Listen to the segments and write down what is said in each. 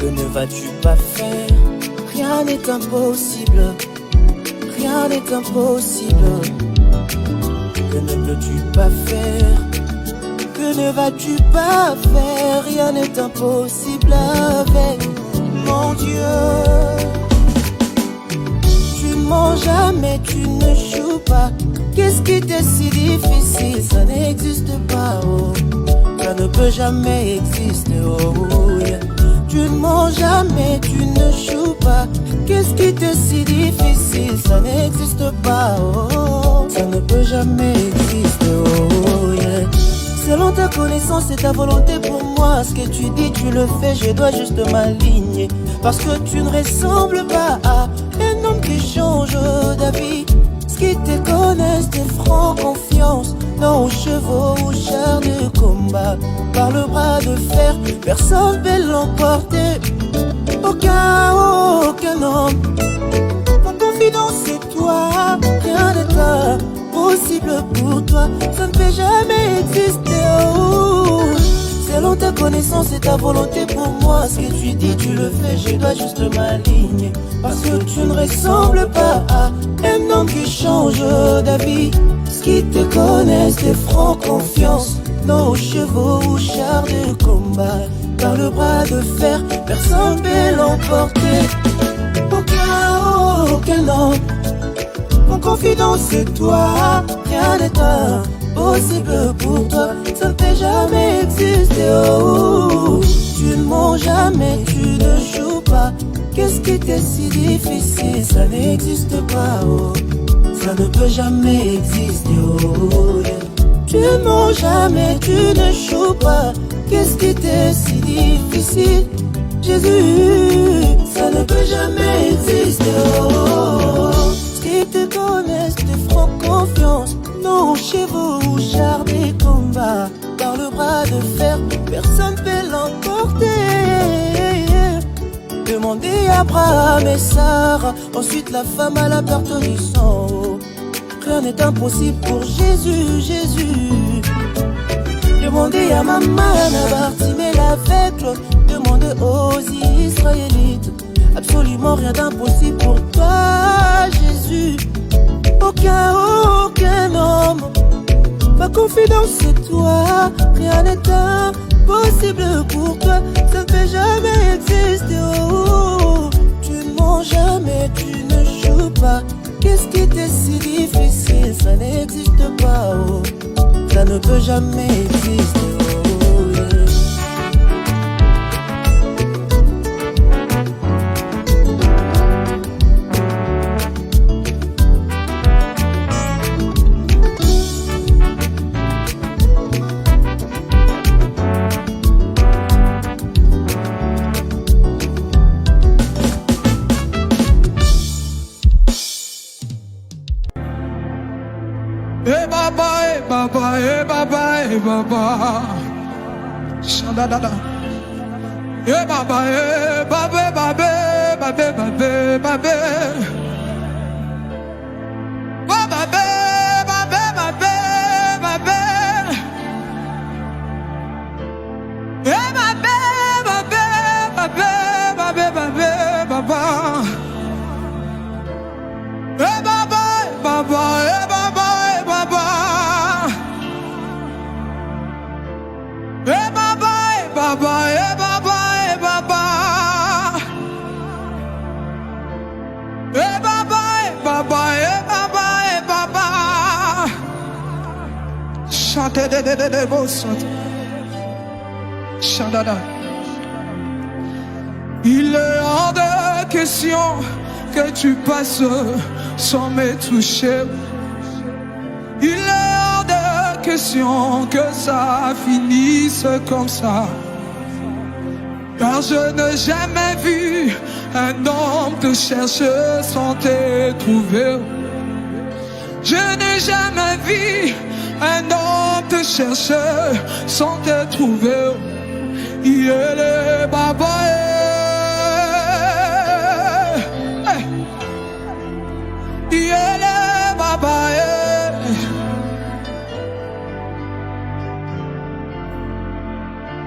Que ne vas-tu pas faire? Rien n'est impossible. Rien n'est impossible. Que ne peux-tu pas faire? Que ne vas-tu pas faire? Rien n'est impossible avec mon Dieu. Tu ne mens jamais, tu ne joues pas. Qu'est-ce qui t'est si difficile? Ça n'existe pas, oh. Ça ne peut jamais exister, oh yeah. Tu ne mens jamais, tu ne joues pas. Qu'est-ce qui t'est si difficile? Ça n'existe pas, oh. Ça ne peut jamais exister, oh yeah. Selon ta connaissance et ta volonté pour moi, ce que tu dis, tu le fais, je dois juste m'aligner. Parce que tu ne ressembles pas à un homme qui change d'avis. Ce qui te connaissent, tes francs confiance, non aux chevaux, aux chars de combat. Par le bras de fer, personne ne peut l'emporter. Aucun homme. Mon confidence c'est toi, rien n'est impossible pour toi. Ça ne peut jamais exister, oh. Selon ta connaissance et ta volonté pour moi, ce que tu dis, tu le fais, je dois juste m'aligner. Parce que tu ne ressembles pas à un homme qui change d'avis. Ce qui te connaissent, tes francs confiance, non aux chevaux ou chars de combat. Par le bras de fer, personne ne peut l'emporter. Aucun homme. Mon confidence c'est toi, rien n'est impossible pour toi. Ça ne peut jamais exister, oh. Tu ne mens jamais, tu ne joues pas. Qu'est-ce qui t'est si difficile? Ça n'existe pas, oh. Ça ne peut jamais exister, oh yeah. Tu ne mens jamais, tu ne joues pas. Qu'est-ce qui t'est si difficile? Jésus, ça ne peut jamais exister, oh. Qui te connaissent, te feront confiance. Non chevaux ou chars des combats. Par le bras de fer, personne ne peut l'emporter. Demandez à Abraham et Sarah, ensuite la femme à la perte du sang. Rien n'est impossible pour Jésus, Jésus. Demandez à maman, à Bartimée l'aveugle. Demandez aux Israélites. Absolument rien d'impossible pour toi, Jésus. Aucun homme. Ma confidence c'est toi. Rien n'est impossible pour toi. Ça ne peut jamais exister, oh. Tu ne mens jamais, tu ne joues pas. Qu'est-ce qui t'est si difficile? Ça n'existe pas, oh. Ça ne peut jamais exister, oh yeah. Baba, Shandada, Baba, Babe, Babe, Babe, Babe, Babe. Il est hors de question que tu passes sans me toucher. Il est hors de question que ça finisse comme ça. Car je n'ai jamais vu un homme te chercher sans te trouver. Je n'ai jamais vu un homme te chercher sans te trouver. Il est baba. Il est baba.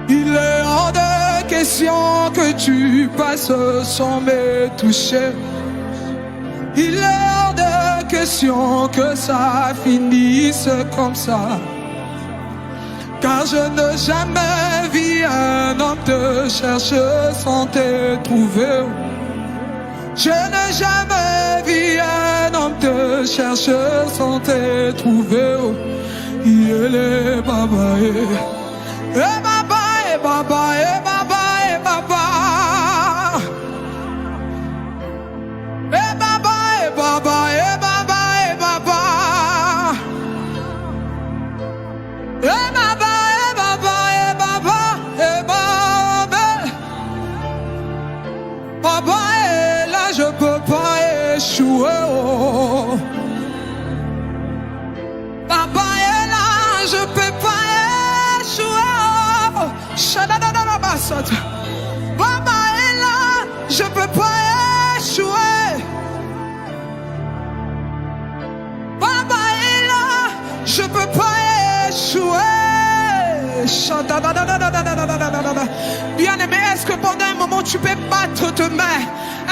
Il est hors de question que tu passes sans me toucher. Il est hors de question que ça finisse comme ça. Car je n'ai jamais vu un homme te chercher sans te trouver. Je n'ai jamais vu un homme te chercher sans te trouver. Il est baba et baba et baba et baba et baba et baba et baba et baba et baba et baba et baba et baba et baba. Baba est là, je peux pas échouer. Oh. Baba est là, je peux pas échouer. Oh. Baba est là, je peux pas échouer. Baba est là, je peux pas échouer. Bien-aimé, est-ce que pendant un moment tu peux battre tes mains?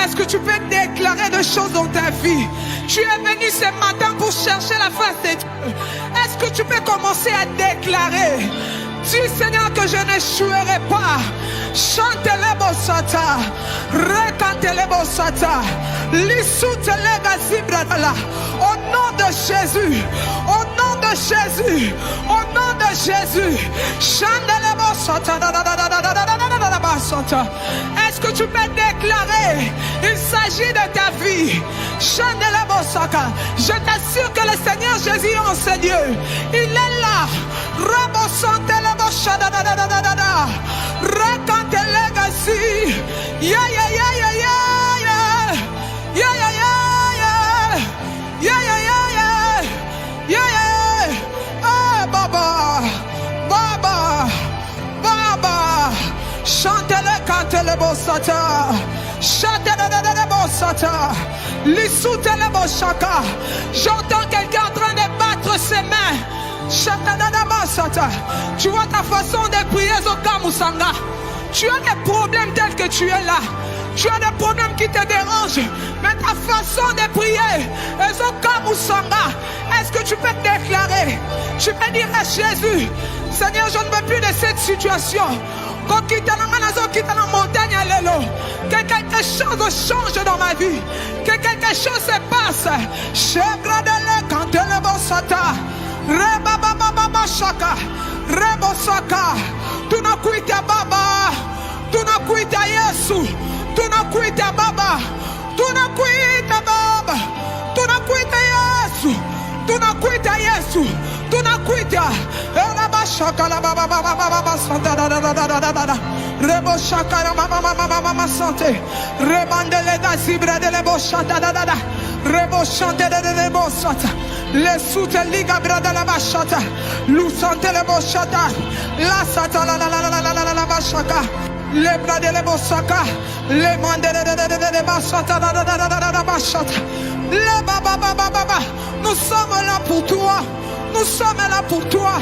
Est-ce que tu peux déclarer des choses dans ta vie? Tu es venu ce matin pour chercher la face de Dieu. Est-ce que tu peux commencer à déclarer? Dis Seigneur que je n'échouerai pas. Chante-le bossata, recante-le bossata, lissoute-le gazibradala. Au nom de Jésus, au nom de Jésus, au nom de Jésus, chante-le bossata. Est-ce que tu peux déclarer? Il s'agit de ta vie. Chante-le bossaka. Je t'assure que le Seigneur Jésus en ce Dieu, il est là. Rebosante-le bossata. Recante legacy, yeah yeah yeah yeah yeah yeah yeah yeah yeah yeah yeah yeah yeah. Ah Baba, Baba, Baba, chante-le, cante-le bossata, chante-le bossata, lissoute-le bossaka. J'entends quelqu'un en train de battre ses mains. Tu vois ta façon de prier Zokamusanga. Tu as des problèmes tels que tu es là. Tu as des problèmes qui te dérangent. Mais ta façon de prier Zokamusanga. Est-ce que tu peux te déclarer? Tu peux dire à Jésus, Seigneur, je ne veux plus de cette situation. Que quelque chose change dans ma vie. Que quelque chose se passe. Quand le bon sata. Reba baba baba shaka, rebo saka. Tunakuita baba, tunakuita Yesu, tunakuita baba, tunakuita baba, tunakuita Yesu, tunakuita Yesu, tunakuita. Reba shaka la baba baba baba santa da da da da da da da. Rebo shaka la mama mama mama sante. Rebandele da zibra de lebo shata da da da. Rebo shante de lebo sata. Le soute liga brada la bachata, lusante le bochata, la sata la la la la la la la bachaka, le brade le bosaka, le mande de bachata la la la la la bachata, le baba baba baba. Nous sommes là pour toi, nous sommes là pour toi.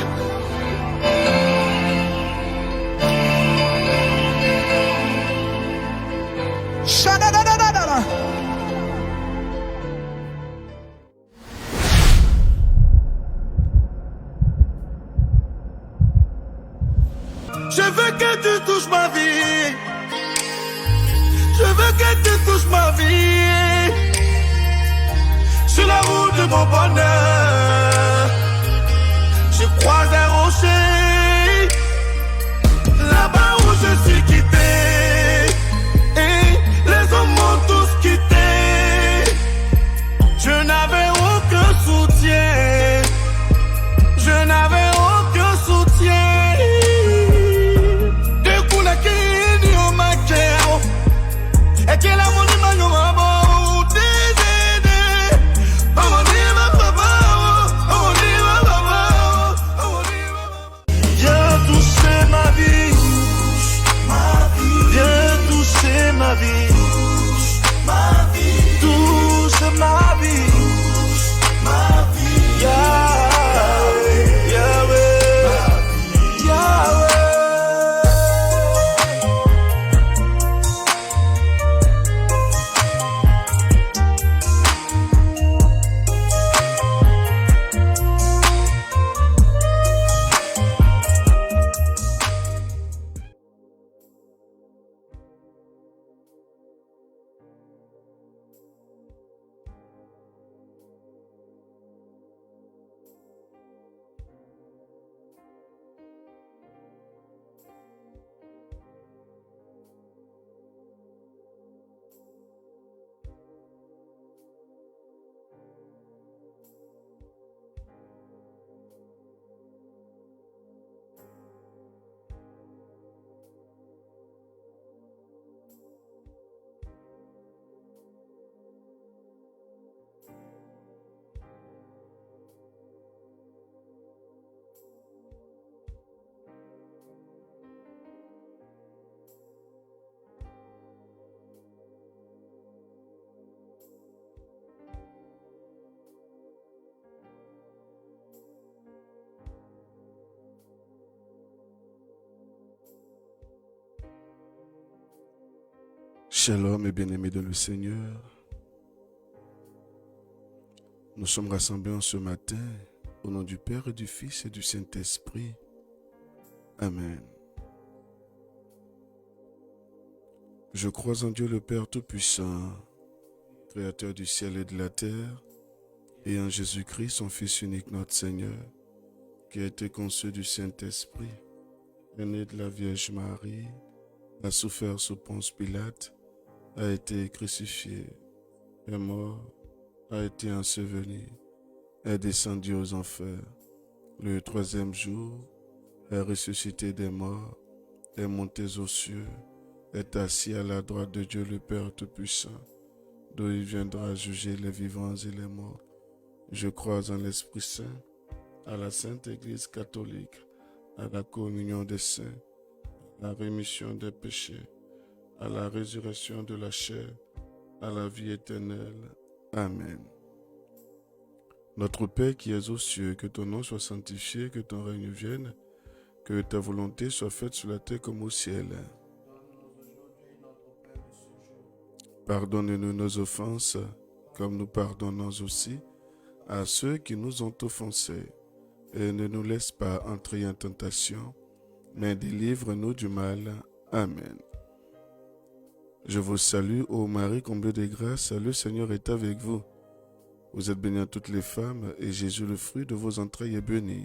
Shada da da da da da. Je veux que tu touches ma vie. Je veux que tu touches ma vie. Sur la route de mon bonheur, je croise un rocher. Là-bas où je suis quitté, et les hommes m'ont tous quitté. Je n'avais aucun soutien. Je n'avais aucun soutien. Et que la money man no mabo, Shalom et bien-aimés dans le Seigneur. Nous sommes rassemblés en ce matin au nom du Père et du Fils et du Saint-Esprit. Amen. Je crois en Dieu le Père Tout-Puissant, Créateur du ciel et de la terre, et en Jésus-Christ, son Fils unique, notre Seigneur, qui a été conçu du Saint-Esprit, est né de la Vierge Marie, a souffert sous Ponce Pilate, a été crucifié, est mort, a été enseveli, est descendu aux enfers. Le troisième jour, est ressuscité des morts, est monté aux cieux, est assis à la droite de Dieu le Père Tout-Puissant, d'où il viendra juger les vivants et les morts. Je crois en l'Esprit Saint, à la Sainte Église catholique, à la communion des saints, à la rémission des péchés, à la résurrection de la chair, à la vie éternelle. Amen. Notre Père qui es aux cieux, que ton nom soit sanctifié, que ton règne vienne, que ta volonté soit faite sur la terre comme au ciel. Pardonne-nous nos offenses, comme nous pardonnons aussi à ceux qui nous ont offensés. Et ne nous laisse pas entrer en tentation, mais délivre-nous du mal. Amen. Je vous salue, ô Marie, comblée de grâce, le Seigneur est avec vous. Vous êtes bénie entre toutes les femmes, et Jésus, le fruit de vos entrailles, est béni.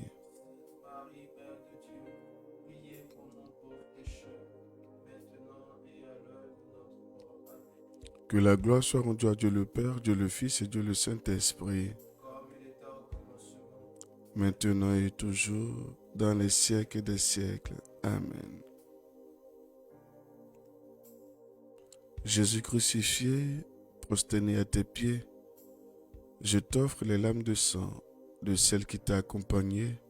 Marie, Mère de Dieu, priez pour nous pauvres pécheurs, maintenant et à l'heure de notre mort. Amen. Que la gloire soit rendue à Dieu le Père, Dieu le Fils et Dieu le Saint-Esprit, Comme il était au commencement, maintenant et toujours, dans les siècles des siècles. Amen. Jésus crucifié, prosterné à tes pieds, je t'offre les larmes de sang de celle qui t'a accompagné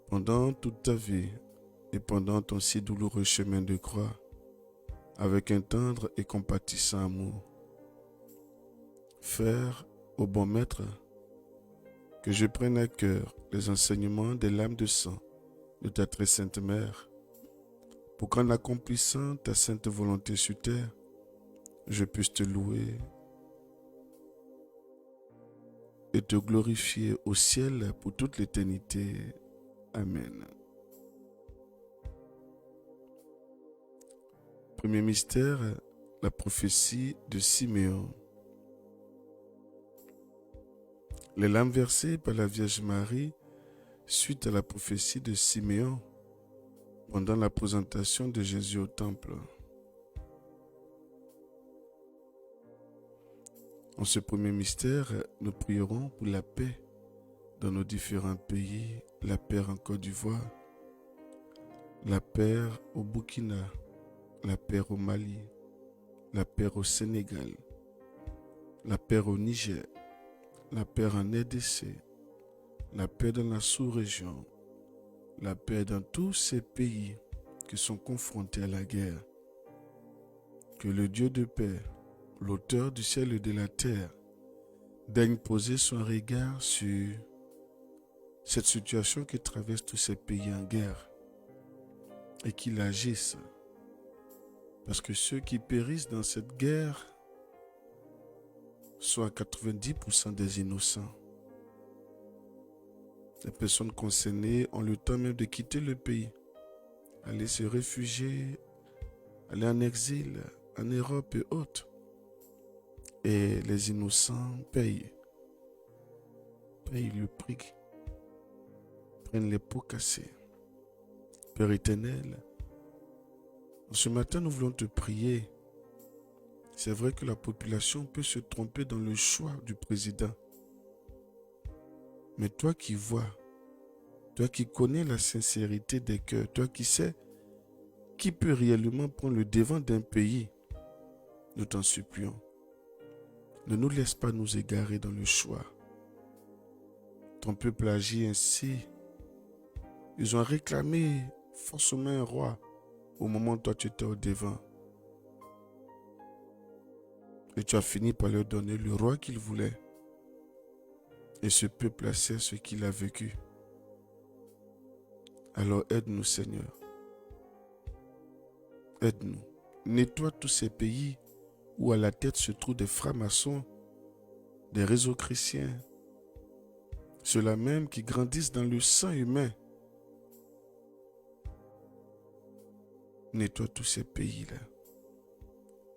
pendant toute ta vie et pendant ton si douloureux chemin de croix, avec un tendre et compatissant amour. Faire, ô bon Maître, que je prenne à cœur les enseignements des larmes de sang de ta très sainte Mère, pour qu'en accomplissant ta sainte volonté sur terre, je puisse te louer et te glorifier au ciel pour toute l'éternité. Amen. Premier mystère, la prophétie de Siméon. Les larmes versées par la Vierge Marie suite à la prophétie de Siméon pendant la présentation de Jésus au temple. En ce premier mystère, nous prierons pour la paix dans nos différents pays, la paix en Côte d'Ivoire, la paix au Burkina, la paix au Mali, la paix au Sénégal, la paix au Niger, la paix en RDC, la paix dans la sous-région, la paix dans tous ces pays qui sont confrontés à la guerre. Que le Dieu de paix, l'auteur du ciel et de la terre, daigne poser son regard sur cette situation qui traverse tous ces pays en guerre et qu'il agisse. Parce que ceux qui périssent dans cette guerre sont à 90% des innocents. Les personnes concernées ont le temps même de quitter le pays, aller se réfugier, aller en exil, en Europe et autres. Et les innocents payent le prix, prennent les pots cassés. Père éternel, ce matin nous voulons te prier. C'est vrai que la population peut se tromper dans le choix du président. Mais toi qui vois, toi qui connais la sincérité des cœurs, toi qui sais qui peut réellement prendre le devant d'un pays, nous t'en supplions. Ne nous laisse pas nous égarer dans le choix. Ton peuple agit ainsi. Ils ont réclamé forcément un roi au moment où toi tu étais au devant. Et tu as fini par leur donner le roi qu'ils voulaient. Et ce peuple sait ce qu'il a vécu. Alors aide-nous, Seigneur. Aide-nous. Nettoie tous ces pays où à la tête se trouvent des francs-maçons, des réseaux chrétiens, ceux-là même qui grandissent dans le sang humain. Nettoie tous ces pays-là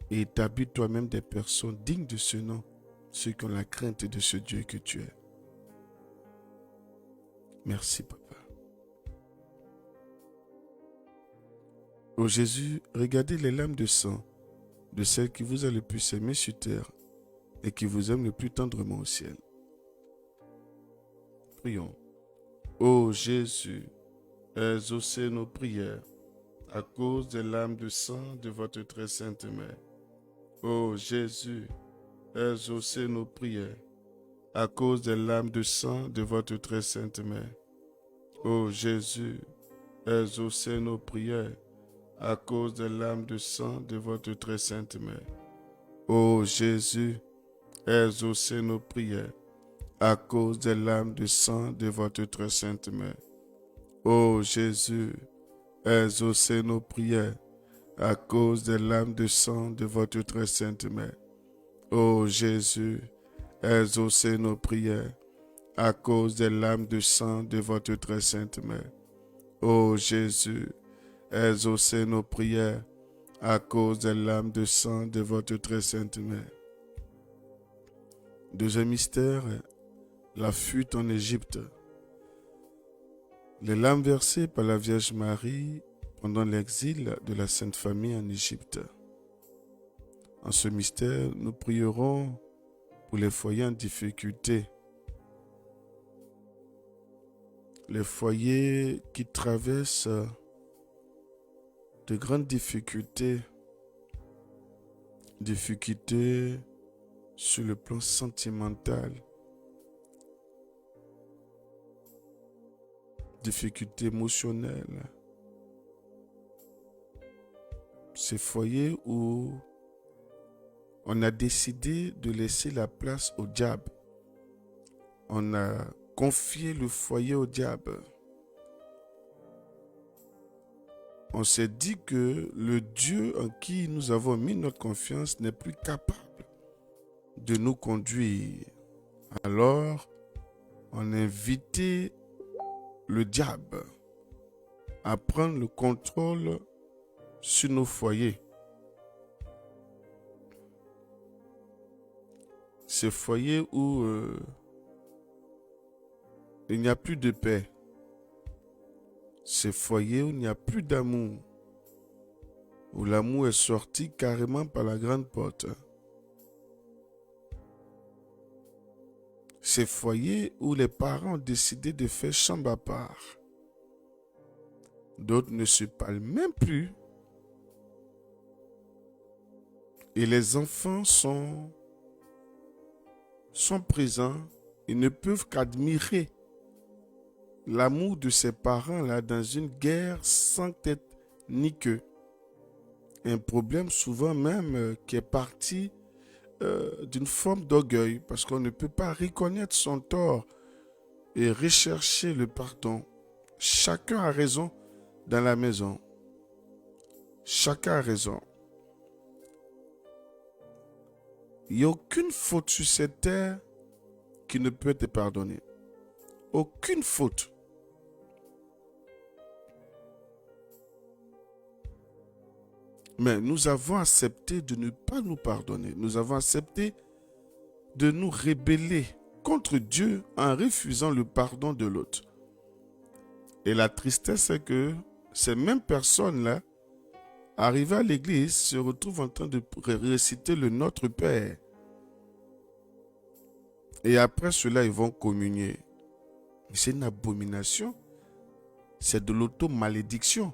et établis toi-même des personnes dignes de ce nom, ceux qui ont la crainte de ce Dieu que tu es. Merci, Papa. Ô Jésus, regardez les lames de sang de celle qui vous a le plus aimé sur terre et qui vous aime le plus tendrement au ciel. Prions. Ô Jésus, exaucez nos prières à cause des lames de sang de votre très sainte mère. Ô Jésus, exaucez nos prières à cause des lames de sang de votre très sainte mère. Ô Jésus, exaucez nos prières à cause des lames de sang de votre très sainte mère. Ô Jésus, exaucez nos prières à cause des lames de sang de votre très sainte mère. Ô Jésus, exaucez nos prières à cause des lames de sang de votre très sainte mère. Ô Jésus, exaucez nos prières à cause des lames de sang de votre très sainte mère. Ô Jésus, exaucez nos prières à cause des lames de sang de votre très sainte mère. Deuxième mystère, la fuite en Égypte. Les larmes versées par la Vierge Marie pendant l'exil de la Sainte Famille en Égypte. En ce mystère, nous prierons pour les foyers en difficulté. Les foyers qui traversent de grandes difficultés. Difficultés sur le plan sentimental. Difficultés émotionnelles. Ces foyers où on a décidé de laisser la place au diable. On a confié le foyer au diable. On s'est dit que le Dieu en qui nous avons mis notre confiance n'est plus capable de nous conduire. Alors, on a invité le diable à prendre le contrôle sur nos foyers. Ces foyers où il n'y a plus de paix. Ces foyers où il n'y a plus d'amour. Où l'amour est sorti carrément par la grande porte. Ces foyers où les parents ont décidé de faire chambre à part. D'autres ne se parlent même plus. Et les enfants sont présents. Ils ne peuvent qu'admirer l'amour de ses parents-là dans une guerre sans tête ni queue. Un problème souvent même qui est parti d'une forme d'orgueil parce qu'on ne peut pas reconnaître son tort et rechercher le pardon. Chacun a raison dans la maison. Chacun a raison. Il n'y a aucune faute sur cette terre qui ne peut être pardonnée. Aucune faute. Mais nous avons accepté de ne pas nous pardonner. Nous avons accepté de nous rebeller contre Dieu en refusant le pardon de l'autre. Et la tristesse, c'est que ces mêmes personnes-là, arrivées à l'église, se retrouvent en train de réciter le Notre Père. Et après cela, ils vont communier. Mais c'est une abomination. C'est de l'auto-malédiction.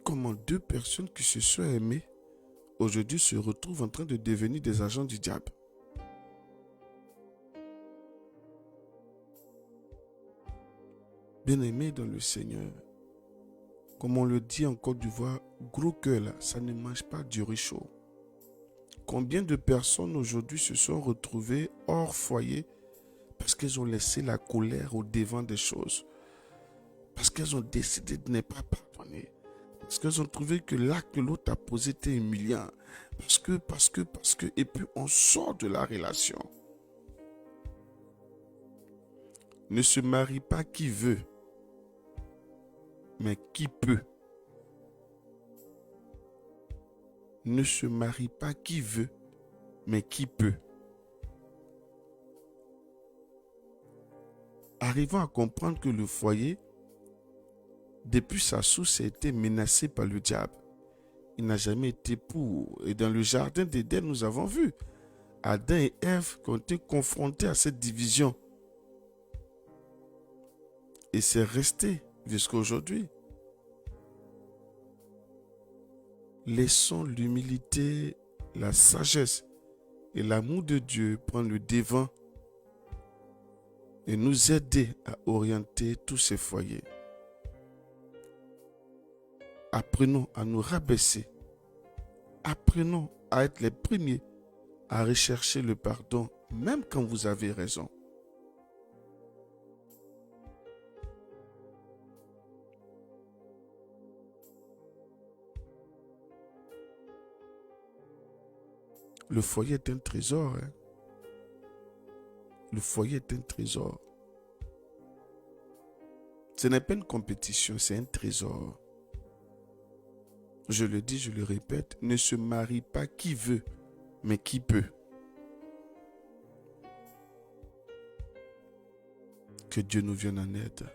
Comment deux personnes qui se sont aimées aujourd'hui se retrouvent en train de devenir des agents du diable. Bien-aimés dans le Seigneur, comme on le dit en Côte d'Ivoire, gros cœur là, ça ne mange pas du riz chaud. Combien de personnes aujourd'hui se sont retrouvées hors foyer Parce qu'elles ont laissé la colère au devant des choses. Parce qu'elles ont décidé de ne pas pardonner. Parce qu'elles ont trouvé que l'acte que l'autre a posé était humiliant. Parce que. Et puis on sort de la relation. Ne se marie pas qui veut, mais qui peut. Ne se marie pas qui veut, mais qui peut. Arrivons à comprendre que le foyer, depuis sa source, a été menacé par le diable. Il n'a jamais été pour. Et dans le jardin d'Éden, nous avons vu Adam et Ève qui ont été confrontés à cette division. Et c'est resté jusqu'à aujourd'hui. Laissons l'humilité, la sagesse et l'amour de Dieu prendre le devant et nous aider à orienter tous ces foyers. Apprenons à nous rabaisser. Apprenons à être les premiers à rechercher le pardon, même quand vous avez raison. Le foyer est un trésor. Le foyer est un trésor. Ce n'est pas une compétition, c'est un trésor. Je le dis, je le répète, ne se marie pas qui veut, mais qui peut. Que Dieu nous vienne en aide.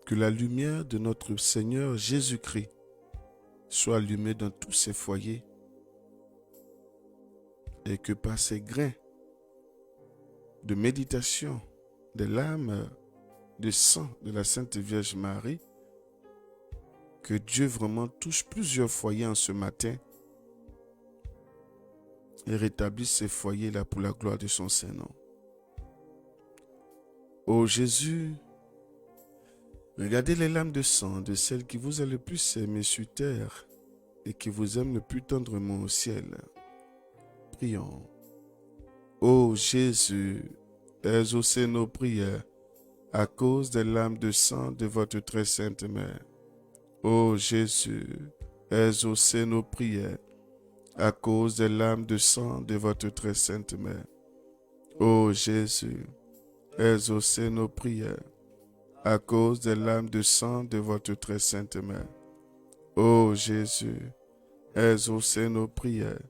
Que la lumière de notre Seigneur Jésus-Christ soit allumée dans tous ces foyers et que par ces grains de méditation des larmes de sang de la Sainte Vierge Marie, que Dieu vraiment touche plusieurs foyers en ce matin et rétablisse ces foyers-là pour la gloire de son Saint-Nom. Ô Jésus, regardez les larmes de sang de celle qui vous a le plus aimé sur terre et qui vous aime le plus tendrement au ciel. Prions. Ô Jésus, exaucez nos prières à cause des larmes de sang de votre très sainte mère. Ô Jésus, exaucez nos prières à cause des larmes de sang de votre très sainte mère. Ô Jésus, exaucez nos prières à cause des larmes de sang de votre très sainte mère. Ô Jésus, exaucez nos prières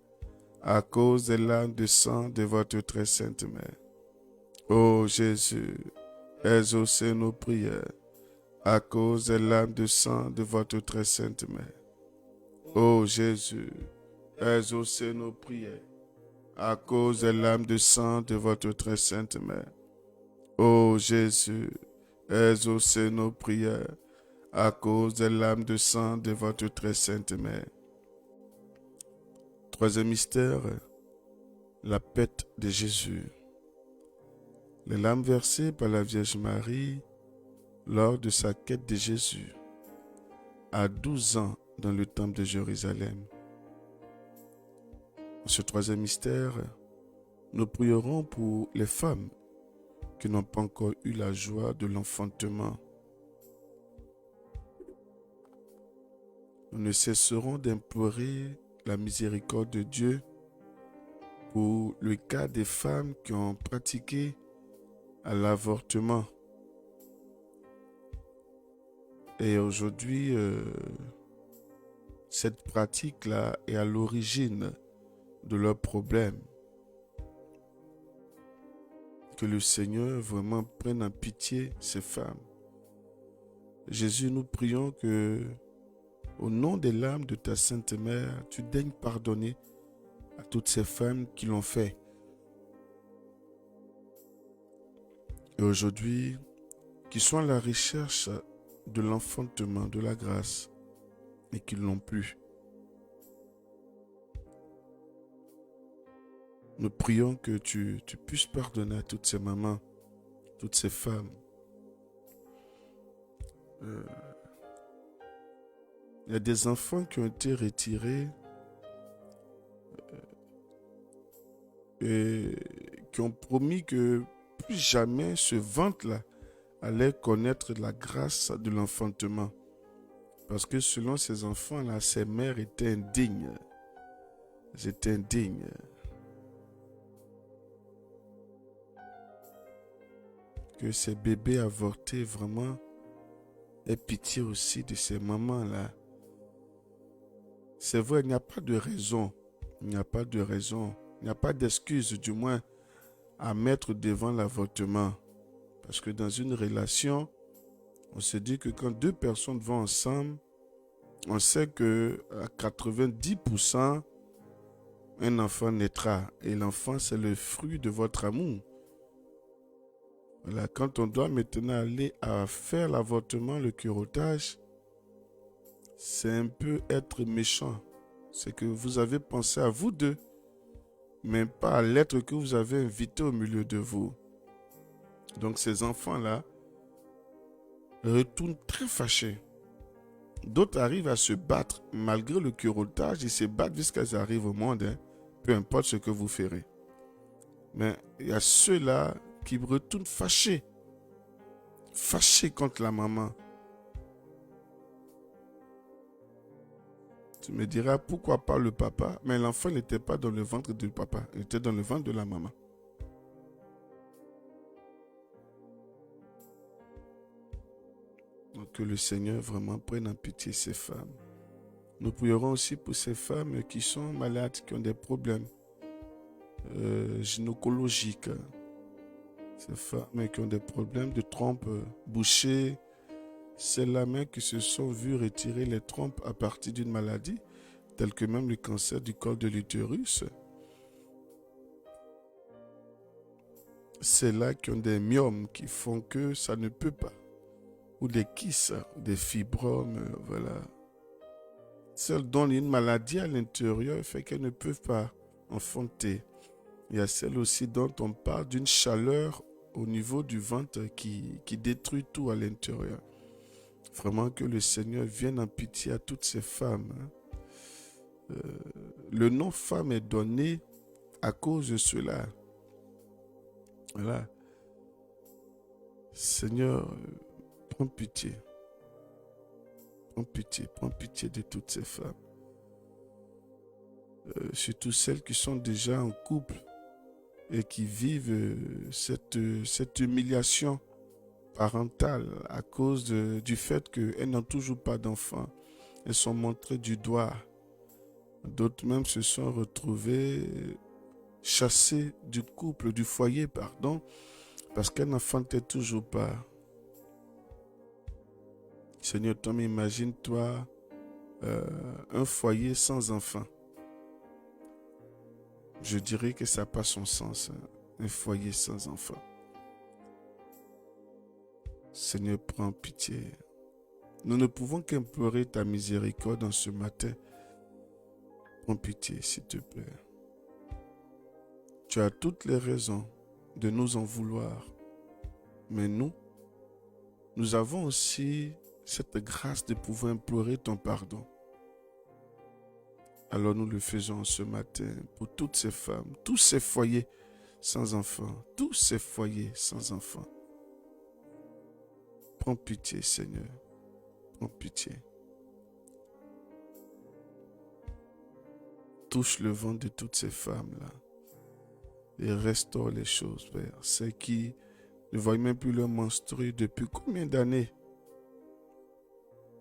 à cause des larmes de sang de votre très sainte mère. Ô Jésus, exaucez nos prières à cause des larmes de sang de votre très sainte mère. Ô Jésus, exaucez nos prières à cause des larmes de sang de votre très sainte mère. Ô Jésus, exaucez nos prières à cause des larmes de sang de votre très sainte mère. Troisième mystère, la pète de Jésus. Les larmes versées par la Vierge Marie lors de sa quête de Jésus à 12 ans dans le temple de Jérusalem. Dans ce troisième mystère, nous prierons pour les femmes qui n'ont pas encore eu la joie de l'enfantement. Nous ne cesserons d'implorer la miséricorde de Dieu pour le cas des femmes qui ont pratiqué l'avortement. Et aujourd'hui, cette pratique-là est à l'origine de leurs problèmes. Que le Seigneur vraiment prenne en pitié ces femmes. Jésus, nous prions que, au nom des larmes de ta Sainte Mère, tu daignes pardonner à toutes ces femmes qui l'ont fait. Et aujourd'hui, qui sont à la recherche de l'enfantement, de la grâce, et qui ne l'ont plus. Nous prions que tu puisses pardonner à toutes ces mamans, toutes ces femmes. Il y a des enfants qui ont été retirés et qui ont promis que plus jamais ce ventre-là allait connaître la grâce de l'enfantement. Parce que selon ces enfants-là, ces mères étaient indignes. Elles étaient indignes. Que ces bébés avortés vraiment aient pitié aussi de ces mamans-là. C'est vrai, il n'y a pas de raison. Il n'y a pas de raison. Il n'y a pas d'excuse, du moins, à mettre devant l'avortement. Parce que dans une relation, on se dit que quand deux personnes vont ensemble, on sait que à 90%, un enfant naîtra. Et l'enfant, c'est le fruit de votre amour. Voilà, quand on doit maintenant aller à faire l'avortement, le curettage, c'est un peu être méchant. C'est que vous avez pensé à vous deux, mais pas à l'être que vous avez invité au milieu de vous. Donc ces enfants-là retournent très fâchés. D'autres arrivent à se battre malgré le curettage. Ils se battent jusqu'à ce qu'ils arrivent au monde, hein, peu importe ce que vous ferez. Mais il y a ceux-là qui retournent fâchés. Fâchés contre la maman. Tu me diras, pourquoi pas le papa? Mais l'enfant n'était pas dans le ventre du papa. Il était dans le ventre de la maman. Donc que le Seigneur vraiment prenne en pitié ces femmes. Nous prierons aussi pour ces femmes qui sont malades, qui ont des problèmes gynécologiques. Ces femmes qui ont des problèmes de trompe bouchée, celles-là même qui se sont vues retirer les trompes à partir d'une maladie, telle que même le cancer du col de l'utérus. Celles-là qui ont des myomes qui font que ça ne peut pas. Ou des kystes, des fibromes, voilà. Celles dont une maladie à l'intérieur fait qu'elles ne peuvent pas enfanter. Il y a celles aussi dont on parle d'une chaleur au niveau du ventre qui détruit tout à l'intérieur. Vraiment que le Seigneur vienne en pitié à toutes ces femmes. Le nom femme est donné à cause de cela. Voilà. Seigneur, prends pitié. Prends pitié de toutes ces femmes. Surtout celles qui sont déjà en couple et qui vivent cette humiliation parentale à cause du fait qu'elles n'ont toujours pas d'enfants. Elles sont montrées du doigt. D'autres même se sont retrouvées chassées du couple, du foyer, pardon, parce qu'elles n'enfantaient toujours pas. Seigneur, toi, imagine-toi un foyer sans enfants. Je dirais que ça n'a pas son sens, hein, un foyer sans enfants. Seigneur, prends pitié. Nous ne pouvons qu'implorer ta miséricorde en ce matin. Prends pitié, s'il te plaît. Tu as toutes les raisons de nous en vouloir. Mais nous avons aussi cette grâce de pouvoir implorer ton pardon. Alors nous le faisons ce matin pour toutes ces femmes, tous ces foyers sans enfants, tous ces foyers sans enfants. Prends pitié, Seigneur. Prends pitié. Touche le ventre de toutes ces femmes-là et restaure les choses, Père. Ceux qui ne voient même plus leur menstruer depuis combien d'années?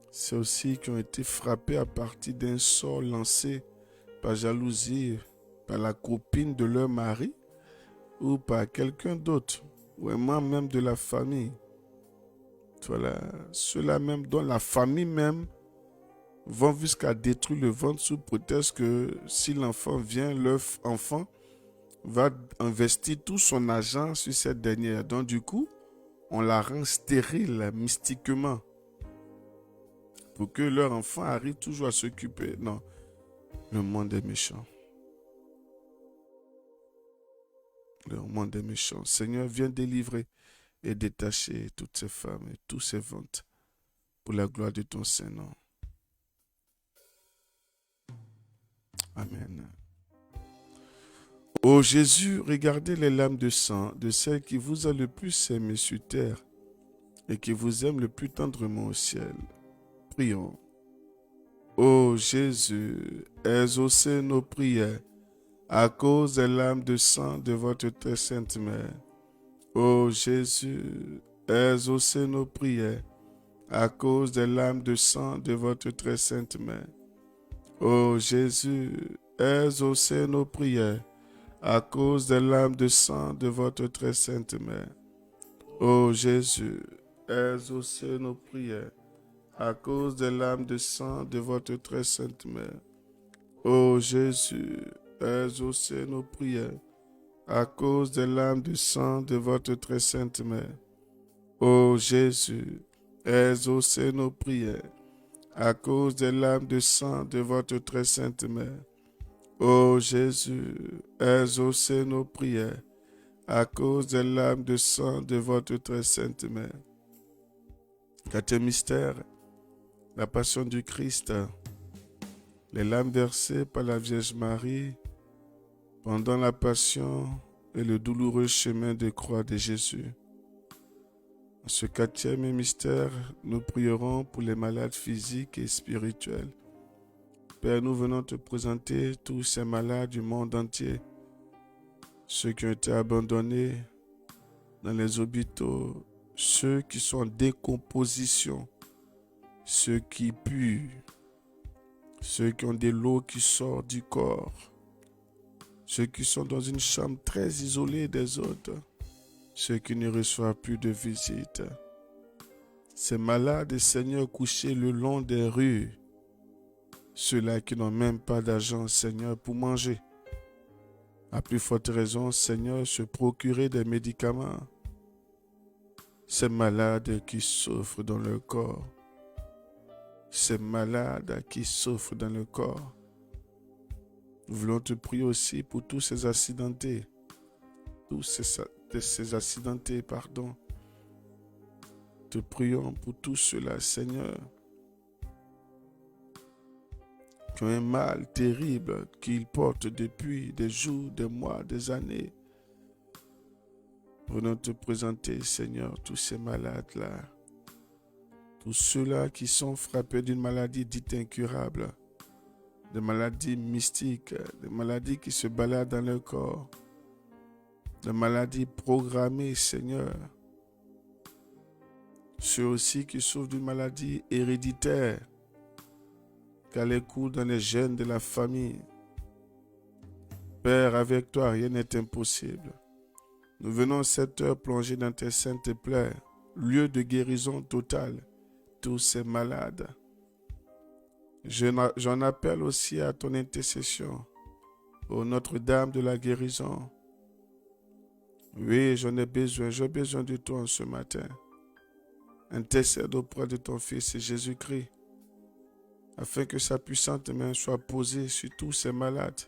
Ceux aussi qui ont été frappés à partir d'un sort lancé par jalousie, par la copine de leur mari ou par quelqu'un d'autre, ou un membre même de la famille. Voilà, ceux-là même dont la famille même vont jusqu'à détruire le ventre sous prétexte que si l'enfant vient, leur enfant va investir tout son argent sur cette dernière. Donc du coup, on la rend stérile mystiquement pour que leur enfant arrive toujours à s'occuper. Non, le monde est méchant. Le monde est méchant. Seigneur, viens délivrer et détacher toutes ces femmes et tous ces ventres pour la gloire de ton Saint-Nom. Amen. Ô Jésus, regardez les larmes de sang de celle qui vous a le plus aimé sur terre et qui vous aime le plus tendrement au ciel. Prions. Ô Jésus, exaucez nos prières à cause des larmes de sang de votre très sainte mère. Ô Jésus, exaucez nos prières à cause des larmes de sang de votre très sainte mère. Ô Jésus, exaucez nos prières à cause des larmes de sang de votre très sainte mère. Ô Jésus, exaucez nos prières à cause des larmes de sang de votre très sainte mère. Ô Jésus, exaucez nos prières à cause des larmes de sang de votre très sainte mère. Ô Jésus, exaucez nos prières à cause des larmes de sang de votre très sainte mère. Ô Jésus, exaucez nos prières à cause des larmes de sang de votre très sainte mère. Quatrième mystère, la passion du Christ. Les larmes versées par la Vierge Marie pendant la passion et le douloureux chemin de croix de Jésus. En ce quatrième mystère, nous prierons pour les malades physiques et spirituels. Père, nous venons te présenter tous ces malades du monde entier, ceux qui ont été abandonnés dans les hôpitaux, ceux qui sont en décomposition, ceux qui puent, ceux qui ont des lots qui sortent du corps, ceux qui sont dans une chambre très isolée des autres, ceux qui ne reçoivent plus de visite. Ces malades, Seigneur, couchés le long des rues, ceux-là qui n'ont même pas d'argent, Seigneur, pour manger. À plus forte raison, Seigneur, se procurer des médicaments. Ces malades qui souffrent dans leur corps. Ces malades qui souffrent dans le corps. Nous voulons te prier aussi pour tous ces accidentés. Ces accidentés, pardon. Te prions pour tous ceux-là, Seigneur, qui ont un mal terrible qu'ils portent depuis des jours, des mois, des années. Venons te présenter, Seigneur, tous ces malades-là. Tous ceux-là qui sont frappés d'une maladie dite incurable, des maladies mystiques, des maladies qui se baladent dans leur corps, des maladies programmées, Seigneur. Ceux aussi qui souffrent d'une maladie héréditaire, car les coups dans les gènes de la famille. Père, avec toi, rien n'est impossible. Nous venons cette heure plonger dans tes saintes plaies, lieu de guérison totale, tous ces malades. J'en appelle aussi à ton intercession, ô Notre-Dame de la guérison. Oui, j'ai besoin de toi ce matin. Intercède auprès de ton Fils Jésus-Christ, afin que sa puissante main soit posée sur tous ces malades,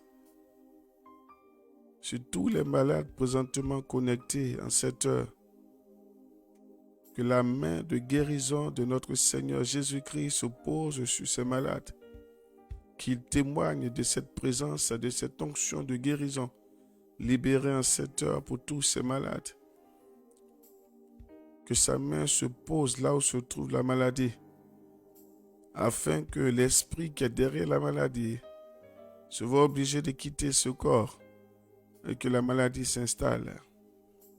sur tous les malades présentement connectés en cette heure. Que la main de guérison de notre Seigneur Jésus-Christ se pose sur ces malades, qu'il témoigne de cette présence, de cette onction de guérison libérée en cette heure pour tous ces malades. Que sa main se pose là où se trouve la maladie, afin que l'esprit qui est derrière la maladie se voit obligé de quitter ce corps et que la maladie s'installe.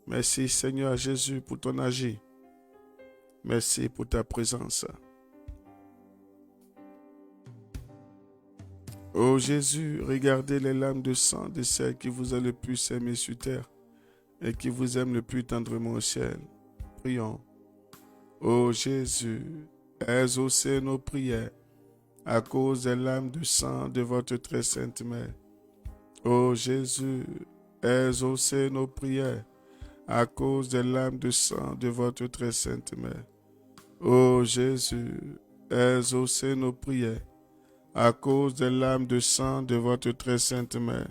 Merci Seigneur Jésus pour ton agir. Merci pour ta présence. Ô Jésus, regardez les larmes de sang de celle qui vous a le plus aimé sur terre et qui vous aime le plus tendrement au ciel. Prions. Ô Jésus, exaucez nos prières à cause des larmes de sang de votre très sainte mère. Ô Jésus, exaucez nos prières à cause des larmes de sang de votre très sainte mère. Ô Jésus, exaucez nos prières à cause des larmes de sang de votre très sainte mère.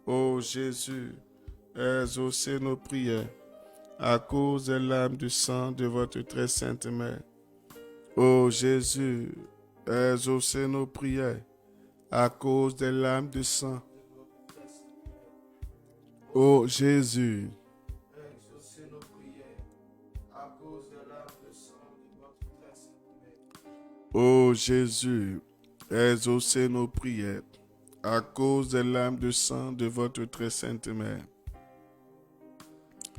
Ô Jésus, exaucez nos prières à cause des larmes de sang de votre très sainte mère. Ô Jésus, exaucez nos prières à cause des larmes de sang Ô Jésus, exaucez nos prières à cause de l'âme de sang de votre très sainte mère. ô Jésus, exaucez nos prières à cause des larmes de sang de votre très sainte mère.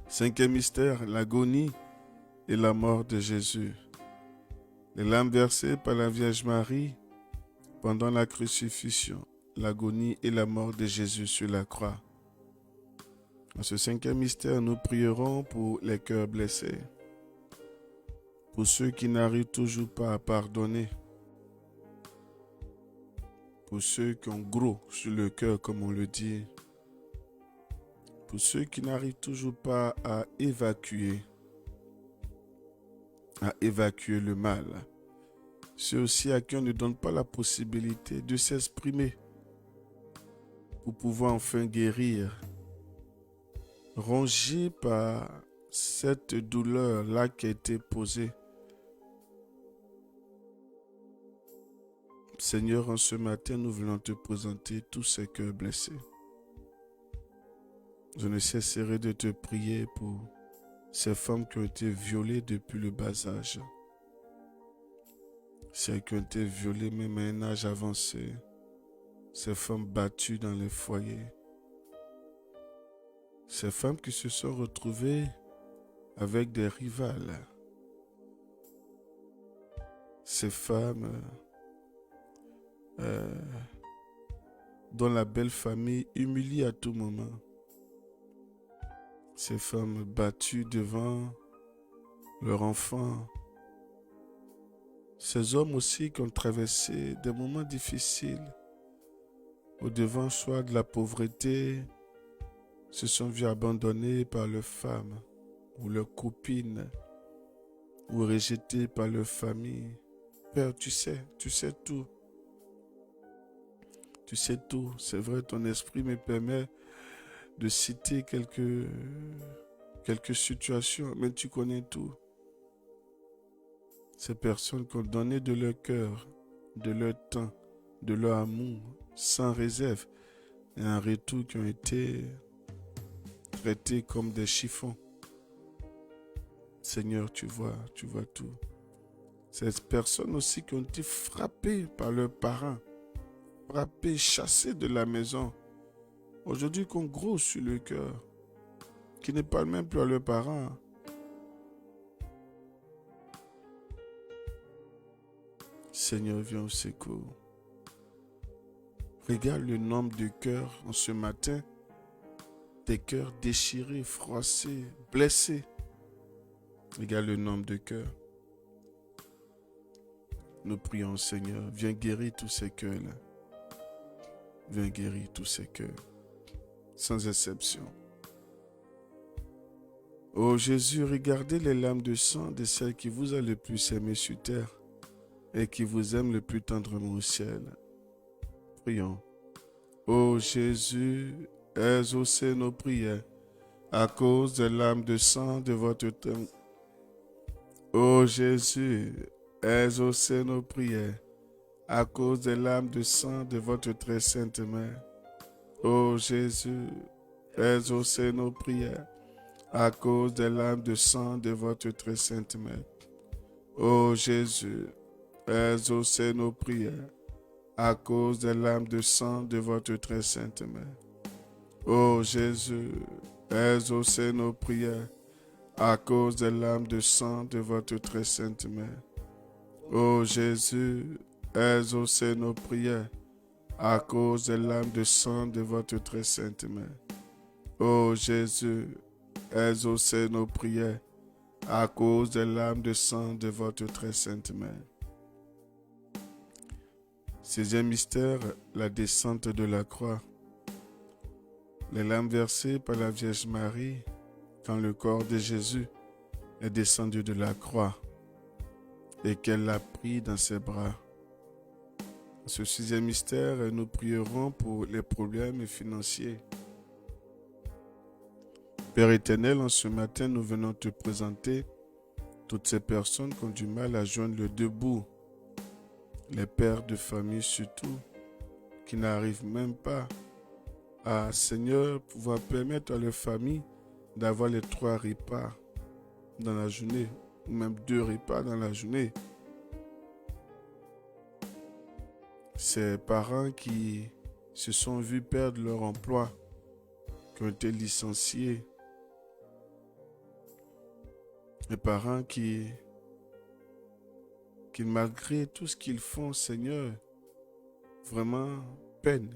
Cinquième mystère, l'agonie et la mort de Jésus. Les larmes versées par la Vierge Marie pendant la crucifixion, l'agonie et la mort de Jésus sur la croix. Dans ce cinquième mystère, nous prierons pour les cœurs blessés, pour ceux qui n'arrivent toujours pas à pardonner, pour ceux qui ont gros sur le cœur, comme on le dit, pour ceux qui n'arrivent toujours pas à évacuer le mal. Ceux aussi à qui on ne donne pas la possibilité de s'exprimer pour pouvoir enfin guérir, rongés par cette douleur-là qui a été posée. Seigneur, en ce matin, nous voulons te présenter tous ces cœurs blessés. Je ne cesserai de te prier pour ces femmes qui ont été violées depuis le bas âge. Celles qui ont été violées même à un âge avancé. Ces femmes battues dans les foyers. Ces femmes qui se sont retrouvées avec des rivales. Ces femmes dont la belle famille humilie à tout moment. Ces femmes battues devant leurs enfants. Ces hommes aussi qui ont traversé des moments difficiles, au-devant soit de la pauvreté, se sont vus abandonnés par leurs femmes ou leurs copines, ou rejetés par leur famille. Père, tu sais tout. Tu sais tout. C'est vrai, ton esprit me permet de citer quelques situations, mais tu connais tout. Ces personnes qui ont donné de leur cœur, de leur temps, de leur amour, sans réserve, et en retour qui ont été traités comme des chiffons. Seigneur, tu vois tout. Ces personnes aussi qui ont été frappées par leurs parents, frappées, chassées de la maison, aujourd'hui qui ont gros sur le cœur, qui ne parlent même plus à leurs parents. Seigneur, viens au secours. Regarde le nombre de cœurs en ce matin, des cœurs déchirés, froissés, blessés. Regarde le nombre de cœurs. Nous prions, Seigneur, viens guérir tous ces cœurs-là. Viens guérir tous ces cœurs, sans exception. Ô Jésus, regardez les larmes de sang de celles qui vous a le plus aimé sur terre et qui vous aiment le plus tendrement au ciel. Prions. Ô Jésus, exaucez nos prières à cause des larmes de sang de votre temps. Ô Jésus, exaucez nos prières à cause des larmes de sang de votre très sainte mère. Ô Jésus, exaucez nos prières à cause des larmes de sang de votre très sainte mère. Ô Jésus, exaucez nos prières à cause des larmes de sang de votre très sainte mère. Ô Jésus, exaucez nos prières à cause des larmes de sang de votre très sainte mère. Ô Jésus, exaucez nos prières à cause des larmes de sang de votre très sainte mère. Ô Jésus, exaucez nos prières à cause des larmes de sang de votre très sainte mère. Sixième mystère, la descente de la croix. Les larmes versées par la Vierge Marie quand le corps de Jésus est descendu de la croix et qu'elle l'a pris dans ses bras. Ce sixième mystère, nous prierons pour les problèmes financiers. Père éternel, en ce matin, nous venons te présenter toutes ces personnes qui ont du mal à joindre le debout. Les pères de famille surtout, qui n'arrivent même pas Seigneur, pouvoir permettre à leur famille d'avoir les 3 repas dans la journée, ou même 2 repas dans la journée. Ces parents qui se sont vus perdre leur emploi, qui ont été licenciés. Les parents qui malgré tout ce qu'ils font, Seigneur, vraiment peine.